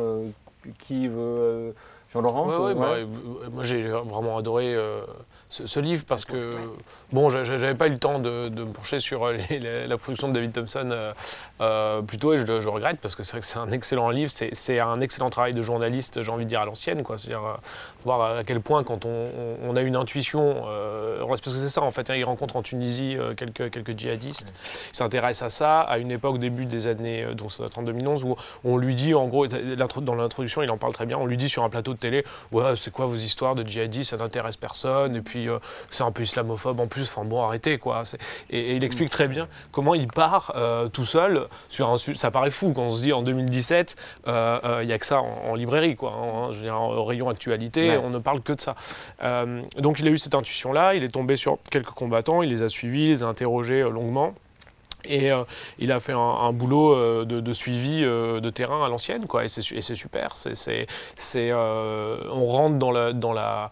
Qui veut Jean-Laurent Moi j'ai vraiment adoré ce livre parce que, bon, j'avais pas eu le temps de me pencher sur la production de David Thompson plus tôt, et je regrette parce que c'est vrai que c'est un excellent livre, c'est un excellent travail de journaliste, j'ai envie de dire à l'ancienne, quoi. C'est-à-dire voir à quel point quand on a une intuition, parce que c'est ça en fait, hein, il rencontre en Tunisie quelques djihadistes, il s'intéresse à ça à une époque début des années, donc ça doit être en 2011, où on lui dit, en gros, dans l'introduction il en parle très bien, on lui dit sur un plateau de télé, ouais, c'est quoi vos histoires de djihadistes, ça n'intéresse personne, et puis c'est un peu islamophobe en plus, enfin bon, arrêtez quoi. Et il explique très bien comment il part tout seul sur un sujet. Ça paraît fou quand on se dit en 2017, il n'y a que ça en librairie, quoi. Hein, je veux dire, au rayon actualité, on ne parle que de ça. Donc il a eu cette intuition-là, il est tombé sur quelques combattants, il les a suivis, il les a interrogés longuement. Et il a fait un boulot de suivi de terrain à l'ancienne, quoi. Et c'est super. On rentre dans la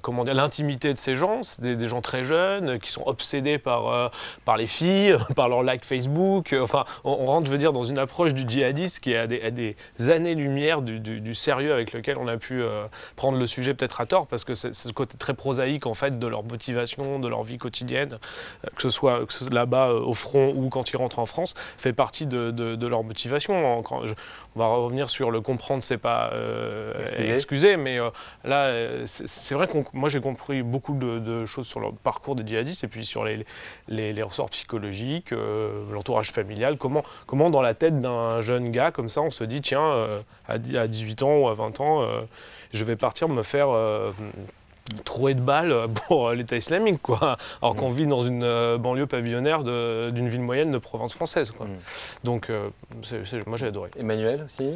comment dire, l'intimité de ces gens, c'est des gens très jeunes qui sont obsédés par les filles, par leur like Facebook. Enfin, on rentre, je veux dire, dans une approche du djihadiste qui est à des années-lumière du sérieux avec lequel on a pu prendre le sujet peut-être à tort, parce que c'est ce côté très prosaïque en fait de leur motivation, de leur vie quotidienne, que ce soit là-bas au front ou quand ils rentrent en France, fait partie de leur motivation. On va revenir sur le comprendre, c'est pas excuser, mais là, c'est vrai que moi j'ai compris beaucoup de choses sur le parcours des djihadistes et puis sur les ressorts psychologiques, l'entourage familial, comment dans la tête d'un jeune gars comme ça on se dit tiens, à 18 ans ou à 20 ans, je vais partir me faire trouée de balles pour l'État islamique, quoi. Alors qu'on vit dans une banlieue pavillonnaire d'une ville moyenne de province française, quoi. Donc, moi j'ai adoré. Emmanuel aussi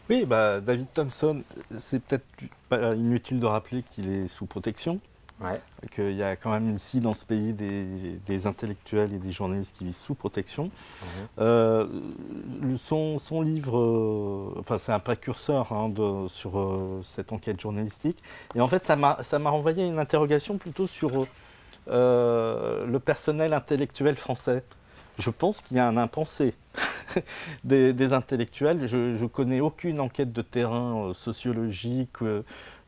Oui, David Thompson, c'est peut-être pas inutile de rappeler qu'il est sous protection. Ouais. Qu'il y a quand même ici dans ce pays des intellectuels et des journalistes qui vivent sous protection. Son livre, c'est un précurseur sur cette enquête journalistique. Et en fait, ça m'a renvoyé à une interrogation plutôt sur le personnel intellectuel français. Je pense qu'il y a un impensé des intellectuels. Je ne connais aucune enquête de terrain sociologique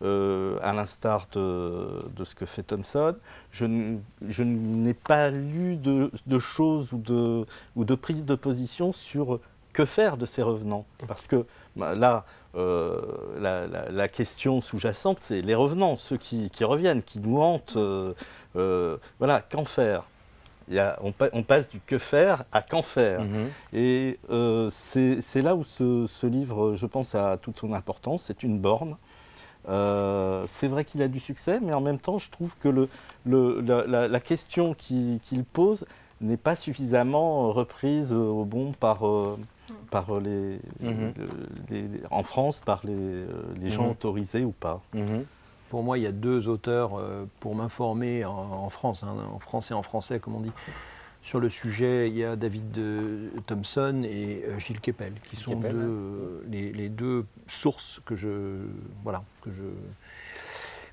à l'instar de ce que fait Thompson. Je n'ai pas lu de choses ou de prise de position sur que faire de ces revenants. Parce que là, la question sous-jacente, c'est les revenants, ceux qui reviennent, qui nous hantent. Voilà, qu'en faire ? On passe du que faire à qu'en faire. Et c'est là où ce livre, je pense, a toute son importance. C'est une borne. C'est vrai qu'il a du succès, mais en même temps, je trouve que la question qu'il pose n'est pas suffisamment reprise au bon en France par les gens autorisés ou pas. Pour moi, il y a deux auteurs pour m'informer en France, en français, en français, comme on dit. Sur le sujet, il y a David Thompson et Gilles Kepel, qui sont les deux sources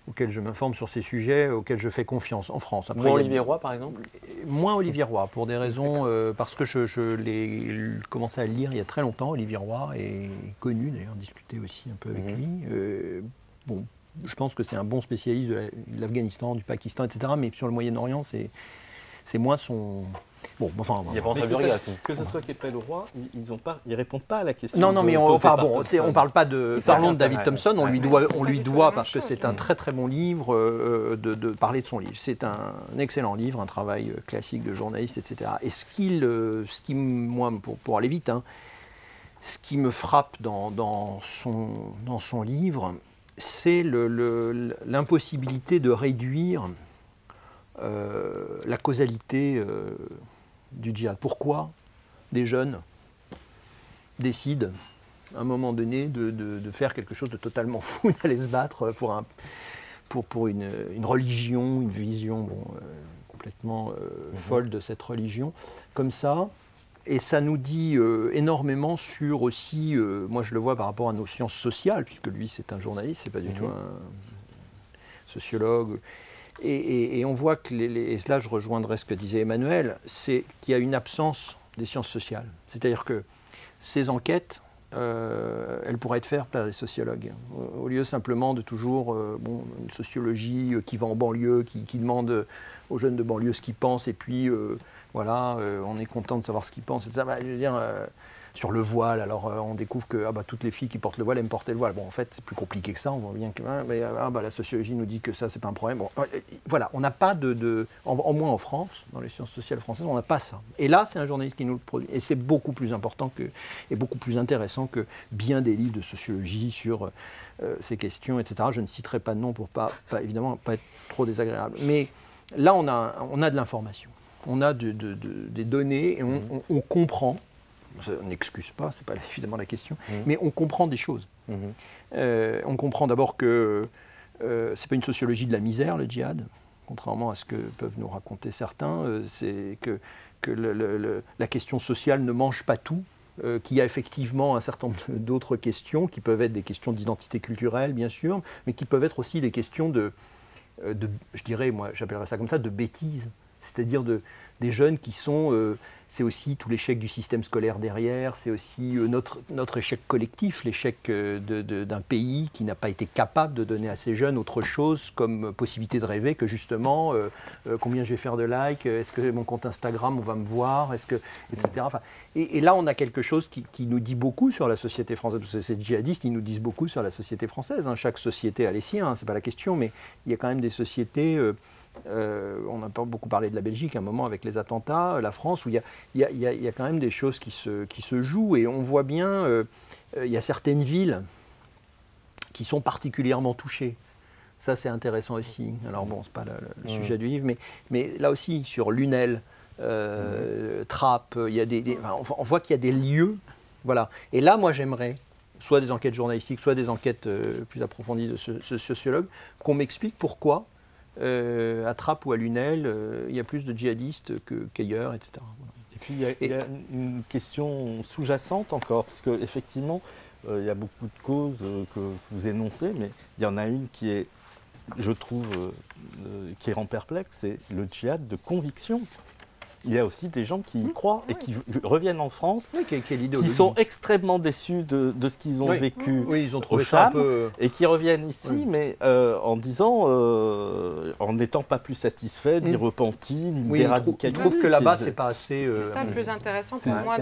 auxquelles je m'informe sur ces sujets, auxquels je fais confiance en France. Après, Olivier Roy, par exemple ? Moins Olivier Roy, pour des raisons... parce que je l'ai commencé à le lire il y a très longtemps. Olivier Roy est connu, d'ailleurs, discuté aussi un peu avec lui. Je pense que c'est un bon spécialiste de l'Afghanistan, du Pakistan, etc. Mais sur le Moyen-Orient, c'est moins son... Bon, enfin... Il y a pas entre Burgas. Que ce soit Kepel ou Roy, ils répondent pas à la question. Non, mais on parle pas de... Parlons de David Thompson, on lui doit parce que c'est un très très bon livre, de parler de son livre. C'est un excellent livre, un travail classique de journaliste, etc. Et ce qui moi, pour aller vite, ce qui me frappe dans son livre, c'est l'impossibilité de réduire la causalité du djihad. Pourquoi des jeunes décident à un moment donné de faire quelque chose de totalement fou, d'aller se battre pour une religion, une vision complètement folle de cette religion, comme ça. Et ça nous dit énormément sur aussi, moi je le vois par rapport à nos sciences sociales, puisque lui c'est un journaliste, c'est pas du tout un sociologue. Et on voit que, et là je rejoindrai ce que disait Emmanuel, c'est qu'il y a une absence des sciences sociales. C'est-à-dire que ces enquêtes elle pourrait être faite par des sociologues. Au lieu simplement de toujours une sociologie qui va en banlieue, qui demande aux jeunes de banlieue ce qu'ils pensent, et puis on est content de savoir ce qu'ils pensent, etc. Je veux dire, sur le voile, alors on découvre que toutes les filles qui portent le voile aiment porter le voile. Bon, en fait, c'est plus compliqué que ça, on voit bien que la sociologie nous dit que ça, c'est pas un problème. Bon, voilà, on n'a pas au moins en France, dans les sciences sociales françaises, on n'a pas ça. Et là, c'est un journaliste qui nous le produit. Et c'est beaucoup plus important et beaucoup plus intéressant que bien des livres de sociologie sur ces questions, etc. Je ne citerai pas de nom pour évidemment pas être trop désagréable. Mais là, on a de l'information. On a des données et on comprend. On n'excuse pas, ce n'est pas évidemment la question, mais on comprend des choses. On comprend d'abord que ce n'est pas une sociologie de la misère, le djihad, contrairement à ce que peuvent nous raconter certains. C'est que la question sociale ne mange pas tout, qu'il y a effectivement un certain nombre d'autres questions, qui peuvent être des questions d'identité culturelle, bien sûr, mais qui peuvent être aussi des questions je dirais, moi j'appellerais ça comme ça, de bêtises. C'est-à-dire des jeunes qui sont... c'est aussi tout l'échec du système scolaire derrière, c'est aussi notre échec collectif, l'échec d'un pays qui n'a pas été capable de donner à ces jeunes autre chose comme possibilité de rêver que justement combien je vais faire de likes, est-ce que mon compte Instagram, on va me voir, etc. Enfin, et là, on a quelque chose qui nous dit beaucoup sur la société française, parce que ces djihadistes, ils nous disent beaucoup sur la société française. Chaque société a les siens, c'est pas la question, mais il y a quand même des sociétés... on a beaucoup parlé de la Belgique à un moment avec les attentats, la France, où il y a quand même des choses qui se jouent, et on voit bien, il y a certaines villes qui sont particulièrement touchées. Ça, c'est intéressant aussi. Alors bon, c'est pas le sujet du livre, mais là aussi, sur Lunel, Trappes, il y a on voit qu'il y a des lieux, voilà. Et là, moi, j'aimerais soit des enquêtes journalistiques, soit des enquêtes plus approfondies de ce sociologue, qu'on m'explique pourquoi à Trappes ou à Lunel, il y a plus de djihadistes qu'ailleurs, etc. Voilà. Et puis il y a une question sous-jacente encore, parce qu'effectivement, il y a beaucoup de causes que vous énoncez, mais il y en a une qui est, je trouve, qui rend perplexe, c'est le djihad de conviction. Il y a aussi des gens qui y croient et qui reviennent en France, qui sont extrêmement déçus de ce qu'ils ont vécu ils ont trouvé au Cham, ça un peu... et qui reviennent ici, mais en disant, en n'étant pas plus satisfaits, ni repentis, ni déradicalisés. Ils trouvent que là-bas, c'est pas assez... C'est ça le plus intéressant pour moi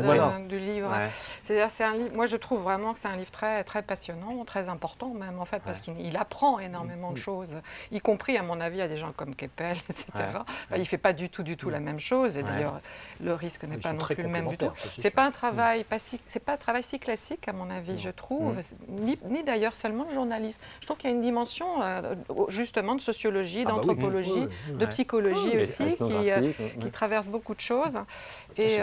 du livre. Ouais. C'est-à-dire, c'est un livre, moi je trouve vraiment que c'est un livre très, très passionnant, très important même en fait, parce qu'il apprend énormément de choses, y compris à mon avis à des gens comme Keppel, etc. Enfin, il ne fait pas du tout la même chose. Et d'ailleurs, le risque n'est pas non plus le même du tout. C'est pas un travail si classique, à mon avis, je trouve, ni d'ailleurs seulement de journaliste. Je trouve qu'il y a une dimension justement de sociologie, d'anthropologie, de psychologie aussi, qui traverse beaucoup de choses. Et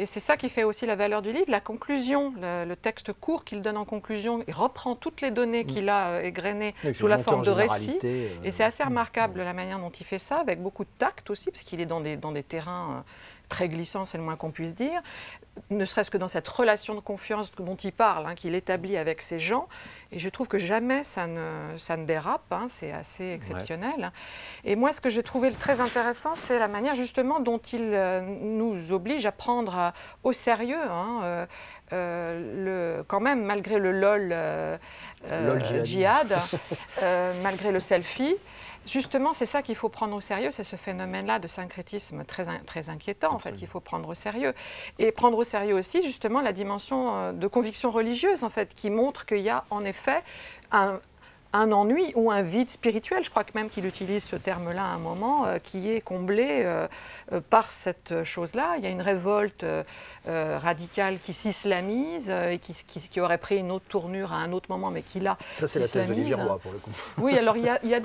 c'est ça qui fait aussi la valeur du livre. La conclusion, le texte court qu'il donne en conclusion, il reprend toutes les données qu'il a égrenées sous la forme de récits. Et c'est assez remarquable la manière dont il fait ça, avec beaucoup de tact aussi, parce qu'il est dans des terrains très glissant, c'est le moins qu'on puisse dire, ne serait-ce que dans cette relation de confiance dont il parle, qu'il établit avec ces gens. Et je trouve que jamais ça ne dérape, c'est assez exceptionnel. Et moi, ce que j'ai trouvé très intéressant, c'est la manière justement dont il nous oblige à prendre au sérieux, quand même, malgré le LOL djihad, malgré le selfie. Justement, c'est ça qu'il faut prendre au sérieux, c'est ce phénomène-là de syncrétisme très inquiétant, en fait, qu'il faut prendre au sérieux. Et prendre au sérieux aussi, justement, la dimension de conviction religieuse, en fait, qui montre qu'il y a, en effet, un ennui ou un vide spirituel, je crois que même qu'il utilise ce terme-là à un moment, qui est comblé par cette chose-là. Il y a une révolte radicale qui s'islamise et qui aurait pris une autre tournure à un autre moment, mais qui là ça, c'est la thèse d'Olivier Roy, pour le coup. Oui, alors il y a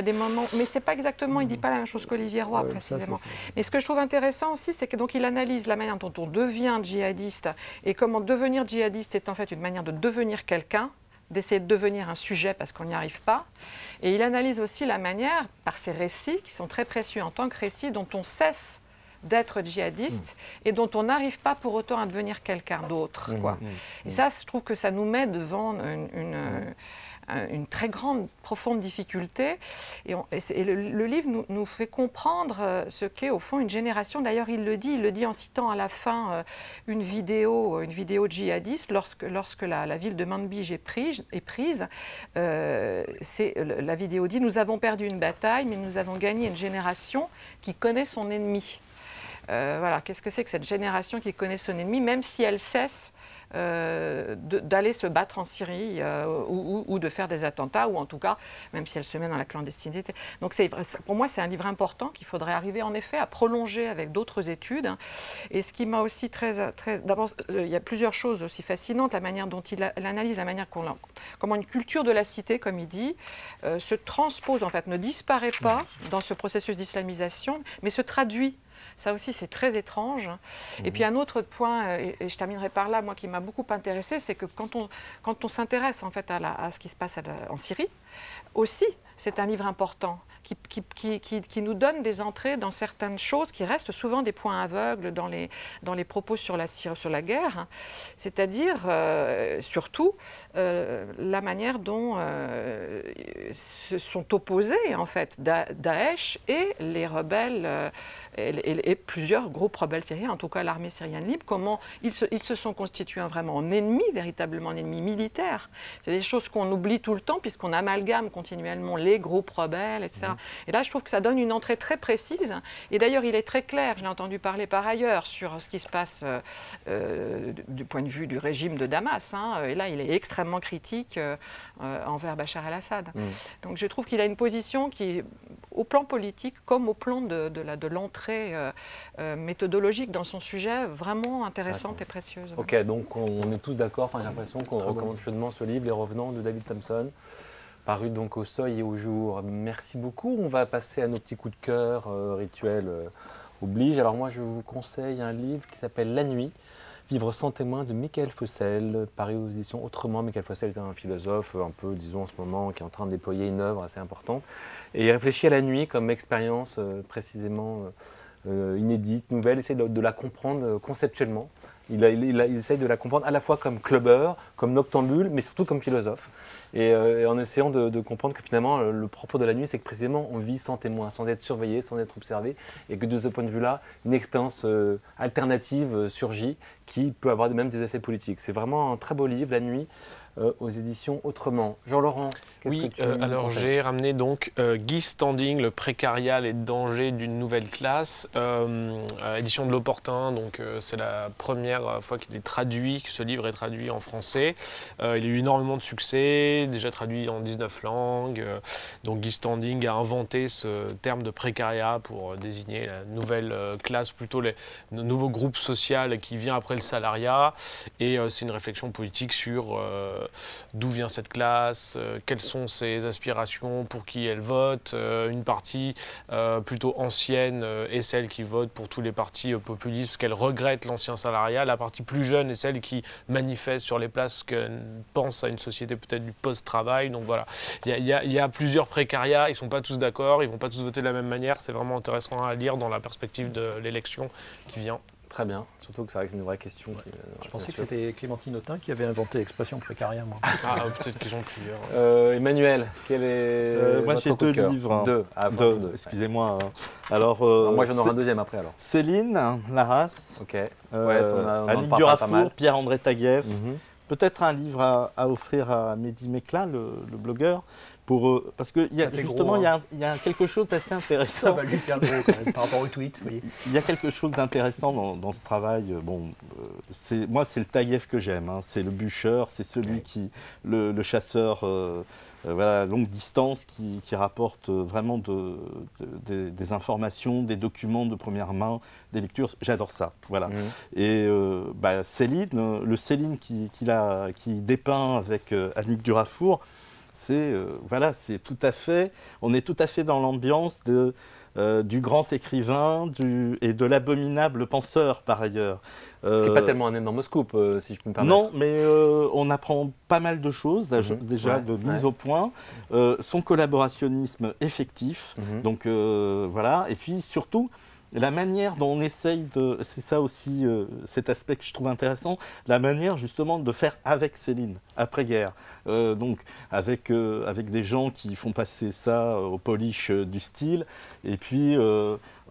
des moments, mais c'est pas exactement, il dit pas la même chose qu'Olivier Roy, précisément. Mais ce que je trouve intéressant aussi, c'est que donc il analyse la manière dont on devient djihadiste et comment devenir djihadiste est en fait une manière de devenir quelqu'un, d'essayer de devenir un sujet parce qu'on n'y arrive pas. Et il analyse aussi la manière, par ses récits, qui sont très précieux en tant que récits, dont on cesse d'être djihadiste et dont on n'arrive pas pour autant à devenir quelqu'un d'autre. Et ça, je trouve que ça nous met devant une très grande, profonde difficulté. Et le livre nous fait comprendre ce qu'est au fond une génération. D'ailleurs, il le dit en citant à la fin une vidéo djihadiste lorsque la ville de Manbij est prise. La vidéo dit « Nous avons perdu une bataille, mais nous avons gagné une génération qui connaît son ennemi ». Voilà, qu'est-ce que c'est que cette génération qui connaît son ennemi, même si elle cesse d'aller se battre en Syrie ou de faire des attentats, ou en tout cas, même si elle se met dans la clandestinité. Donc pour moi, c'est un livre important qu'il faudrait arriver en effet à prolonger avec d'autres études. Et ce qui m'a aussi d'abord, il y a plusieurs choses aussi fascinantes, la manière dont il analyse, la manière comment une culture de la cité, comme il dit, se transpose, en fait, ne disparaît pas dans ce processus d'islamisation, mais se traduit. Ça aussi, c'est très étrange. Et puis un autre point, et je terminerai par là, moi qui m'a beaucoup intéressée, c'est que quand on s'intéresse en fait à ce qui se passe en Syrie, aussi, c'est un livre important qui nous donne des entrées dans certaines choses qui restent souvent des points aveugles dans les propos sur la guerre, c'est-à-dire surtout la manière dont se sont opposés en fait Daesh et les rebelles et plusieurs groupes rebelles syriens, en tout cas l'armée syrienne libre, comment ils se sont constitués vraiment en ennemis, véritablement en ennemis militaires. C'est des choses qu'on oublie tout le temps puisqu'on amalgame continuellement les groupes rebelles, etc. Et là, je trouve que ça donne une entrée très précise. Et d'ailleurs, il est très clair, je l'ai entendu parler par ailleurs, sur ce qui se passe du point de vue du régime de Damas. Et là, il est extrêmement critique envers Bachar el-Assad. Donc je trouve qu'il a une position qui, au plan politique comme au plan de l'entrée méthodologique dans son sujet, vraiment intéressante et précieuse. Ok, donc on est tous d'accord, j'ai l'impression qu'on recommande chaudement ce livre, Les Revenants de David Thompson, paru donc au Seuil et au Jour. Merci beaucoup. On va passer à nos petits coups de cœur, rituels oblige. Alors moi, je vous conseille un livre qui s'appelle La Nuit, Vivre sans témoin de Michael Fossel, paru aux éditions Autrement. Michael Fossel est un philosophe un peu, disons en ce moment, qui est en train de déployer une œuvre assez importante. Et il réfléchit à la nuit comme expérience précisément inédite, nouvelle, essaie de la comprendre conceptuellement. Il essaye de la comprendre à la fois comme clubbeur, comme noctambule, mais surtout comme philosophe. Et en essayant de comprendre que finalement, le propos de la nuit, c'est que précisément, on vit sans témoin, sans être surveillé, sans être observé. Et que de ce point de vue-là, une expérience alternative surgit qui peut avoir même des effets politiques. C'est vraiment un très beau livre, La Nuit, aux éditions Autrement. Jean-Laurent, qu'est-ce que tu alors j'ai ramené donc Guy Standing, Le précariat, les dangers d'une nouvelle classe, édition de l'Opportun, donc c'est la première fois qu'il est traduit, que ce livre est traduit en français. Il a eu énormément de succès, déjà traduit en 19 langues. Donc Guy Standing a inventé ce terme de précariat pour désigner la nouvelle classe, plutôt le nouveau groupe social qui vient après le salariat. Et c'est une réflexion politique sur d'où vient cette classe, quelles sont ses aspirations, pour qui elle vote. Une partie plutôt ancienne est celle qui vote pour tous les partis populistes parce qu'elle regrette l'ancien salariat. La partie plus jeune est celle qui manifeste sur les places parce qu'elle pense à une société peut-être du post-travail. Donc voilà, il y a plusieurs précariats, ils ne sont pas tous d'accord, ils ne vont pas tous voter de la même manière. C'est vraiment intéressant à lire dans la perspective de l'élection qui vient. Très bien, surtout que c'est vrai que c'est une vraie question. Je pensais que c'était Clémentine Autain qui avait inventé l'expression précaria, moi. Peut-être qu'ils ont plusieurs. Emmanuel, quel est moi j'ai deux livres. Deux. Deux. Excusez-moi. Alors, moi j'en aurai un deuxième après alors. Céline Larras, Ok. Annick Durafour, Pierre-André Taguieff. Peut-être un livre à offrir à Mehdi Mekla, le blogueur, parce que justement, il y a quelque chose d'assez intéressant. Ça va lui faire gros quand même, par rapport au tweet. Oui. Il y a quelque chose d'intéressant dans ce travail. Moi, c'est le Taguieff que j'aime. C'est le bûcheur, c'est celui le chasseur longue distance qui rapporte vraiment des informations, des documents de première main, des lectures. J'adore ça. Voilà. Et Céline, le Céline qui dépeint avec Annick Durafour, c'est tout à fait. On est tout à fait dans l'ambiance du grand écrivain et de l'abominable penseur par ailleurs. Ce qui n'est pas tellement un énorme scoop, si je peux me permettre. Non, mais on apprend pas mal de choses déjà de mise au point. Son collaborationnisme effectif, donc voilà. Et puis surtout, Et la manière dont on essaye de... C'est ça aussi, cet aspect que je trouve intéressant, la manière justement de faire avec Céline, après-guerre. Donc avec des gens qui font passer ça au polish du style, et puis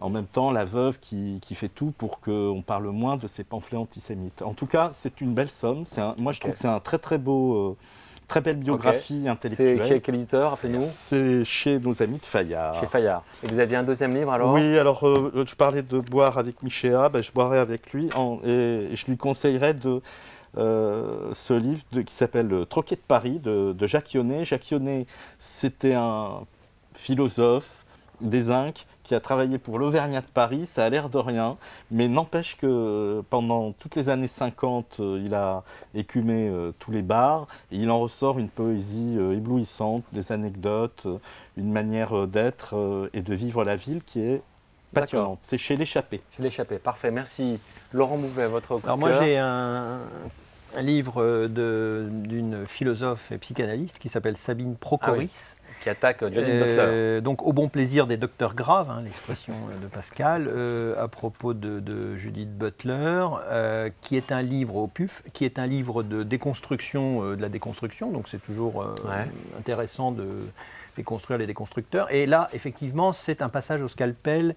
en même temps la veuve qui fait tout pour qu'on parle moins de ces pamphlets antisémites. En tout cas, c'est une belle somme. Moi, je trouve que c'est un très très beau... Très belle biographie intellectuelle. C'est chez quel éditeur, rappelez-nous? C'est chez nos amis de Fayard. Chez Fayard. Et vous aviez un deuxième livre alors? Oui, alors je parlais de boire avec Michéa, je boirais avec lui et je lui conseillerais ce livre qui s'appelle Troquet de Paris de Jacques Yonnet. Jacques Yonnet, c'était un philosophe des Inques qui a travaillé pour l'Auvergnat de Paris, ça a l'air de rien, mais n'empêche que pendant toutes les années 50, il a écumé tous les bars, et il en ressort une poésie éblouissante, des anecdotes, une manière d'être et de vivre la ville qui est passionnante. C'est chez L'Échappée. Chez L'Échappée, parfait, merci. Laurent Bouvet, votre coup de Alors moi cœur. j'ai un livre d'une philosophe et psychanalyste qui s'appelle Sabine Procoris. Qui attaque Judith Butler. Donc au bon plaisir des docteurs graves, l'expression de Pascal, à propos de Judith Butler, qui est un livre au PUF, qui est un livre de déconstruction de la déconstruction, donc c'est toujours intéressant de déconstruire les déconstructeurs. Et là, effectivement, c'est un passage au scalpel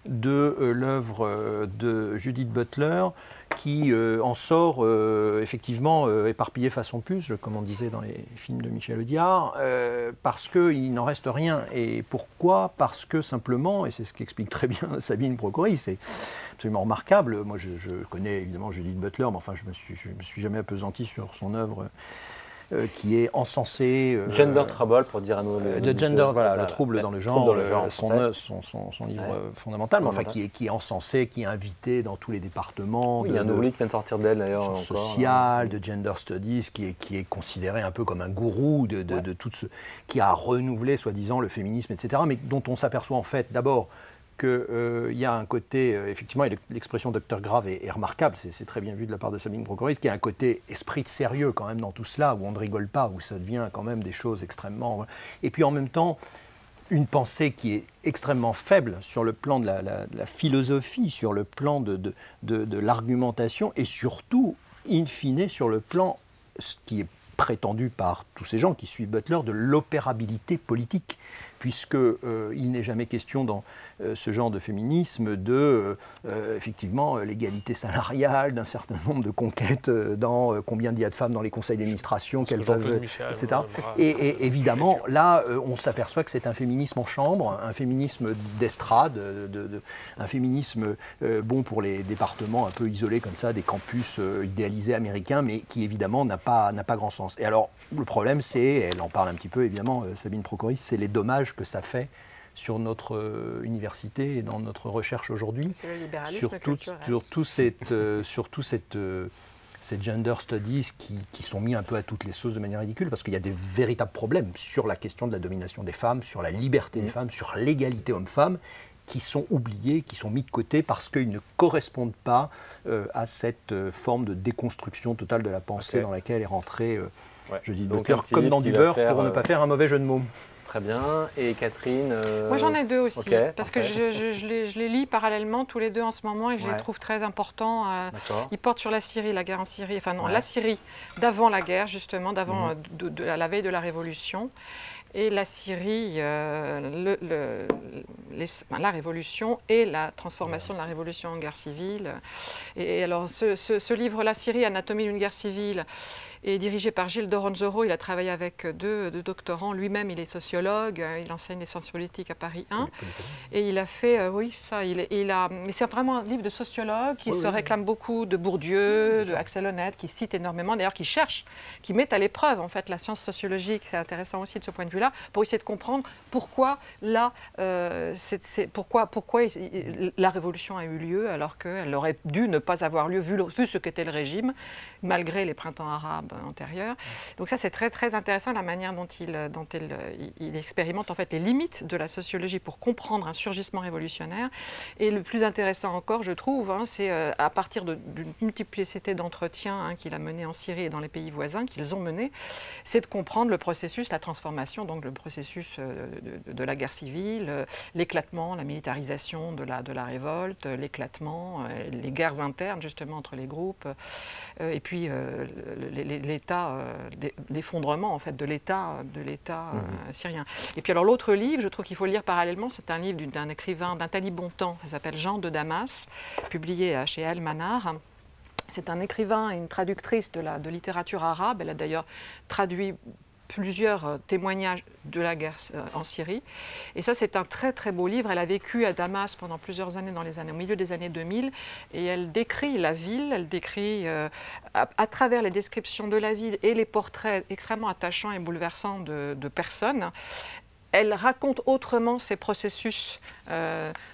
de l'œuvre de Judith Butler qui en sort effectivement éparpillé façon puce, comme on disait dans les films de Michel Audiard, parce qu'il n'en reste rien. Et pourquoi? Parce que simplement, et c'est ce qu'explique très bien Sabine Procoris, c'est absolument remarquable. Moi je connais évidemment Judith Butler, mais enfin je me suis jamais appesanti sur son œuvre qui est encensé. Gender Trouble, pour dire à nos. De gender, voilà, le trouble dans le genre, son livre fondamental, mais enfin qui est encensé, qui est invité dans tous les départements. Oui, il y a un oubli qui vient de sortir d'elle d'ailleurs. Social, de gender studies, qui est considéré un peu comme un gourou de tout ce qui a renouvelé, soi-disant, le féminisme, etc., mais dont on s'aperçoit en fait d'abord qu'il y a un côté, effectivement, et l'expression docteur grave est remarquable, c'est très bien vu de la part de Sabine Procoris, qu'il y a un côté esprit de sérieux quand même dans tout cela, où on ne rigole pas, où ça devient quand même des choses extrêmement... Et puis en même temps, une pensée qui est extrêmement faible sur le plan de la philosophie, sur le plan de l'argumentation, et surtout, in fine, sur le plan, ce qui est prétendu par tous ces gens qui suivent Butler, de l'opérabilité politique, puisqu'il n'est jamais question dans ce genre de féminisme de, effectivement, l'égalité salariale, d'un certain nombre de conquêtes dans combien il y a de femmes dans les conseils d'administration, quelles peuvent, etc. Et évidemment, là, on s'aperçoit que c'est un féminisme en chambre, un féminisme d'estrade, un féminisme bon pour les départements un peu isolés comme ça, des campus idéalisés américains, mais qui évidemment n'a pas grand sens. Et alors, le problème, c'est, elle en parle un petit peu évidemment, Sabine Procoris, c'est les dommages que ça fait sur notre université et dans notre recherche aujourd'hui. C'est le libéralisme culturel. Surtout ces gender studies qui sont mis un peu à toutes les sauces de manière ridicule, parce qu'il y a des véritables problèmes sur la question de la domination des femmes, sur la liberté des femmes, sur l'égalité homme-femme, qui sont oubliés, qui sont mis de côté parce qu'ils ne correspondent pas à cette forme de déconstruction totale de la pensée dans laquelle est rentrée Judith Butler, comme dans du beurre, pour ne pas faire un mauvais jeu de mots. Très bien. Et Catherine Moi, j'en ai deux aussi, parce que je les lis parallèlement tous les deux en ce moment et je les trouve très importants. Ils portent sur la Syrie, la guerre en Syrie, enfin non, la Syrie d'avant la guerre, justement, d'avant de la veille de la Révolution. Et la Syrie, la Révolution et la transformation de la Révolution en guerre civile. Et alors, ce livre, La Syrie, Anatomie d'une guerre civile, est dirigé par Gilles Doronzoro. Il a travaillé avec deux doctorants. Lui-même, il est sociologue. Il enseigne les sciences politiques à Paris 1. Et il a fait, mais c'est vraiment un livre de sociologue qui se réclame beaucoup de Bourdieu, de Axel Honneth, qui cite énormément, d'ailleurs, qui cherche, qui met à l'épreuve, en fait, la science sociologique. C'est intéressant aussi de ce point de vue-là, pour essayer de comprendre pourquoi, là, pourquoi la Révolution a eu lieu, alors qu'elle aurait dû ne pas avoir lieu, vu ce qu'était le régime, malgré les printemps arabes antérieure. Donc ça, c'est très, très intéressant, la manière dont il expérimente en fait les limites de la sociologie pour comprendre un surgissement révolutionnaire. Et le plus intéressant encore, je trouve, c'est à partir d'une multiplicité d'entretiens qu'il a menés en Syrie et dans les pays voisins, qu'ils ont menés, c'est de comprendre le processus, la transformation, donc le processus de la guerre civile, l'éclatement, la militarisation de la révolte, l'éclatement, les guerres internes justement entre les groupes, et puis l'effondrement en fait de l'État syrien. Et puis alors l'autre livre, je trouve qu'il faut le lire parallèlement, c'est un livre d'un écrivain, d'un Taliban-temps, ça s'appelle Jean de Damas, publié chez Al-Manar. C'est un écrivain et une traductrice de littérature arabe. Elle a d'ailleurs traduit plusieurs témoignages de la guerre en Syrie. Et ça, c'est un très très beau livre. Elle a vécu à Damas pendant plusieurs années, au milieu des années 2000, et elle décrit la ville, elle décrit à travers les descriptions de la ville et les portraits extrêmement attachants et bouleversants de personnes. Elle raconte autrement ces processus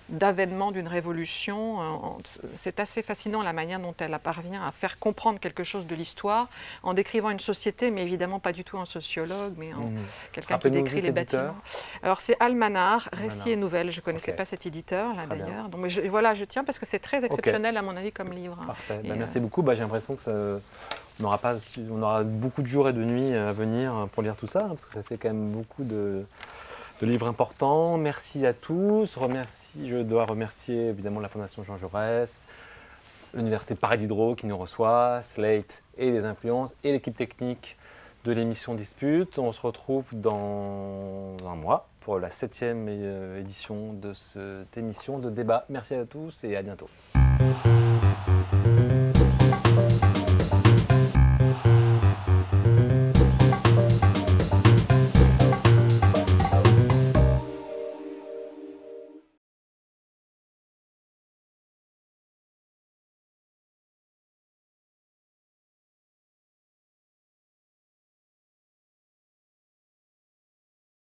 d'avènement d'une révolution. C'est assez fascinant la manière dont elle parvient à faire comprendre quelque chose de l'histoire en décrivant une société, mais évidemment pas du tout un sociologue, mais quelqu'un qui décrit les bâtiments. Alors c'est Al-Manar, Récits et Nouvelles. Je ne connaissais pas cet éditeur-là d'ailleurs. Donc je tiens parce que c'est très exceptionnel à mon avis comme livre. Parfait. Merci beaucoup. J'ai l'impression que on aura beaucoup de jours et de nuits à venir pour lire tout ça, parce que ça fait quand même beaucoup de livres importants. Merci à tous. Je dois remercier évidemment la Fondation Jean Jaurès, l'Université Paris Diderot qui nous reçoit, Slate et les influences, et l'équipe technique de l'émission Dispute. On se retrouve dans un mois pour la 7e édition de cette émission de débat. Merci à tous et à bientôt.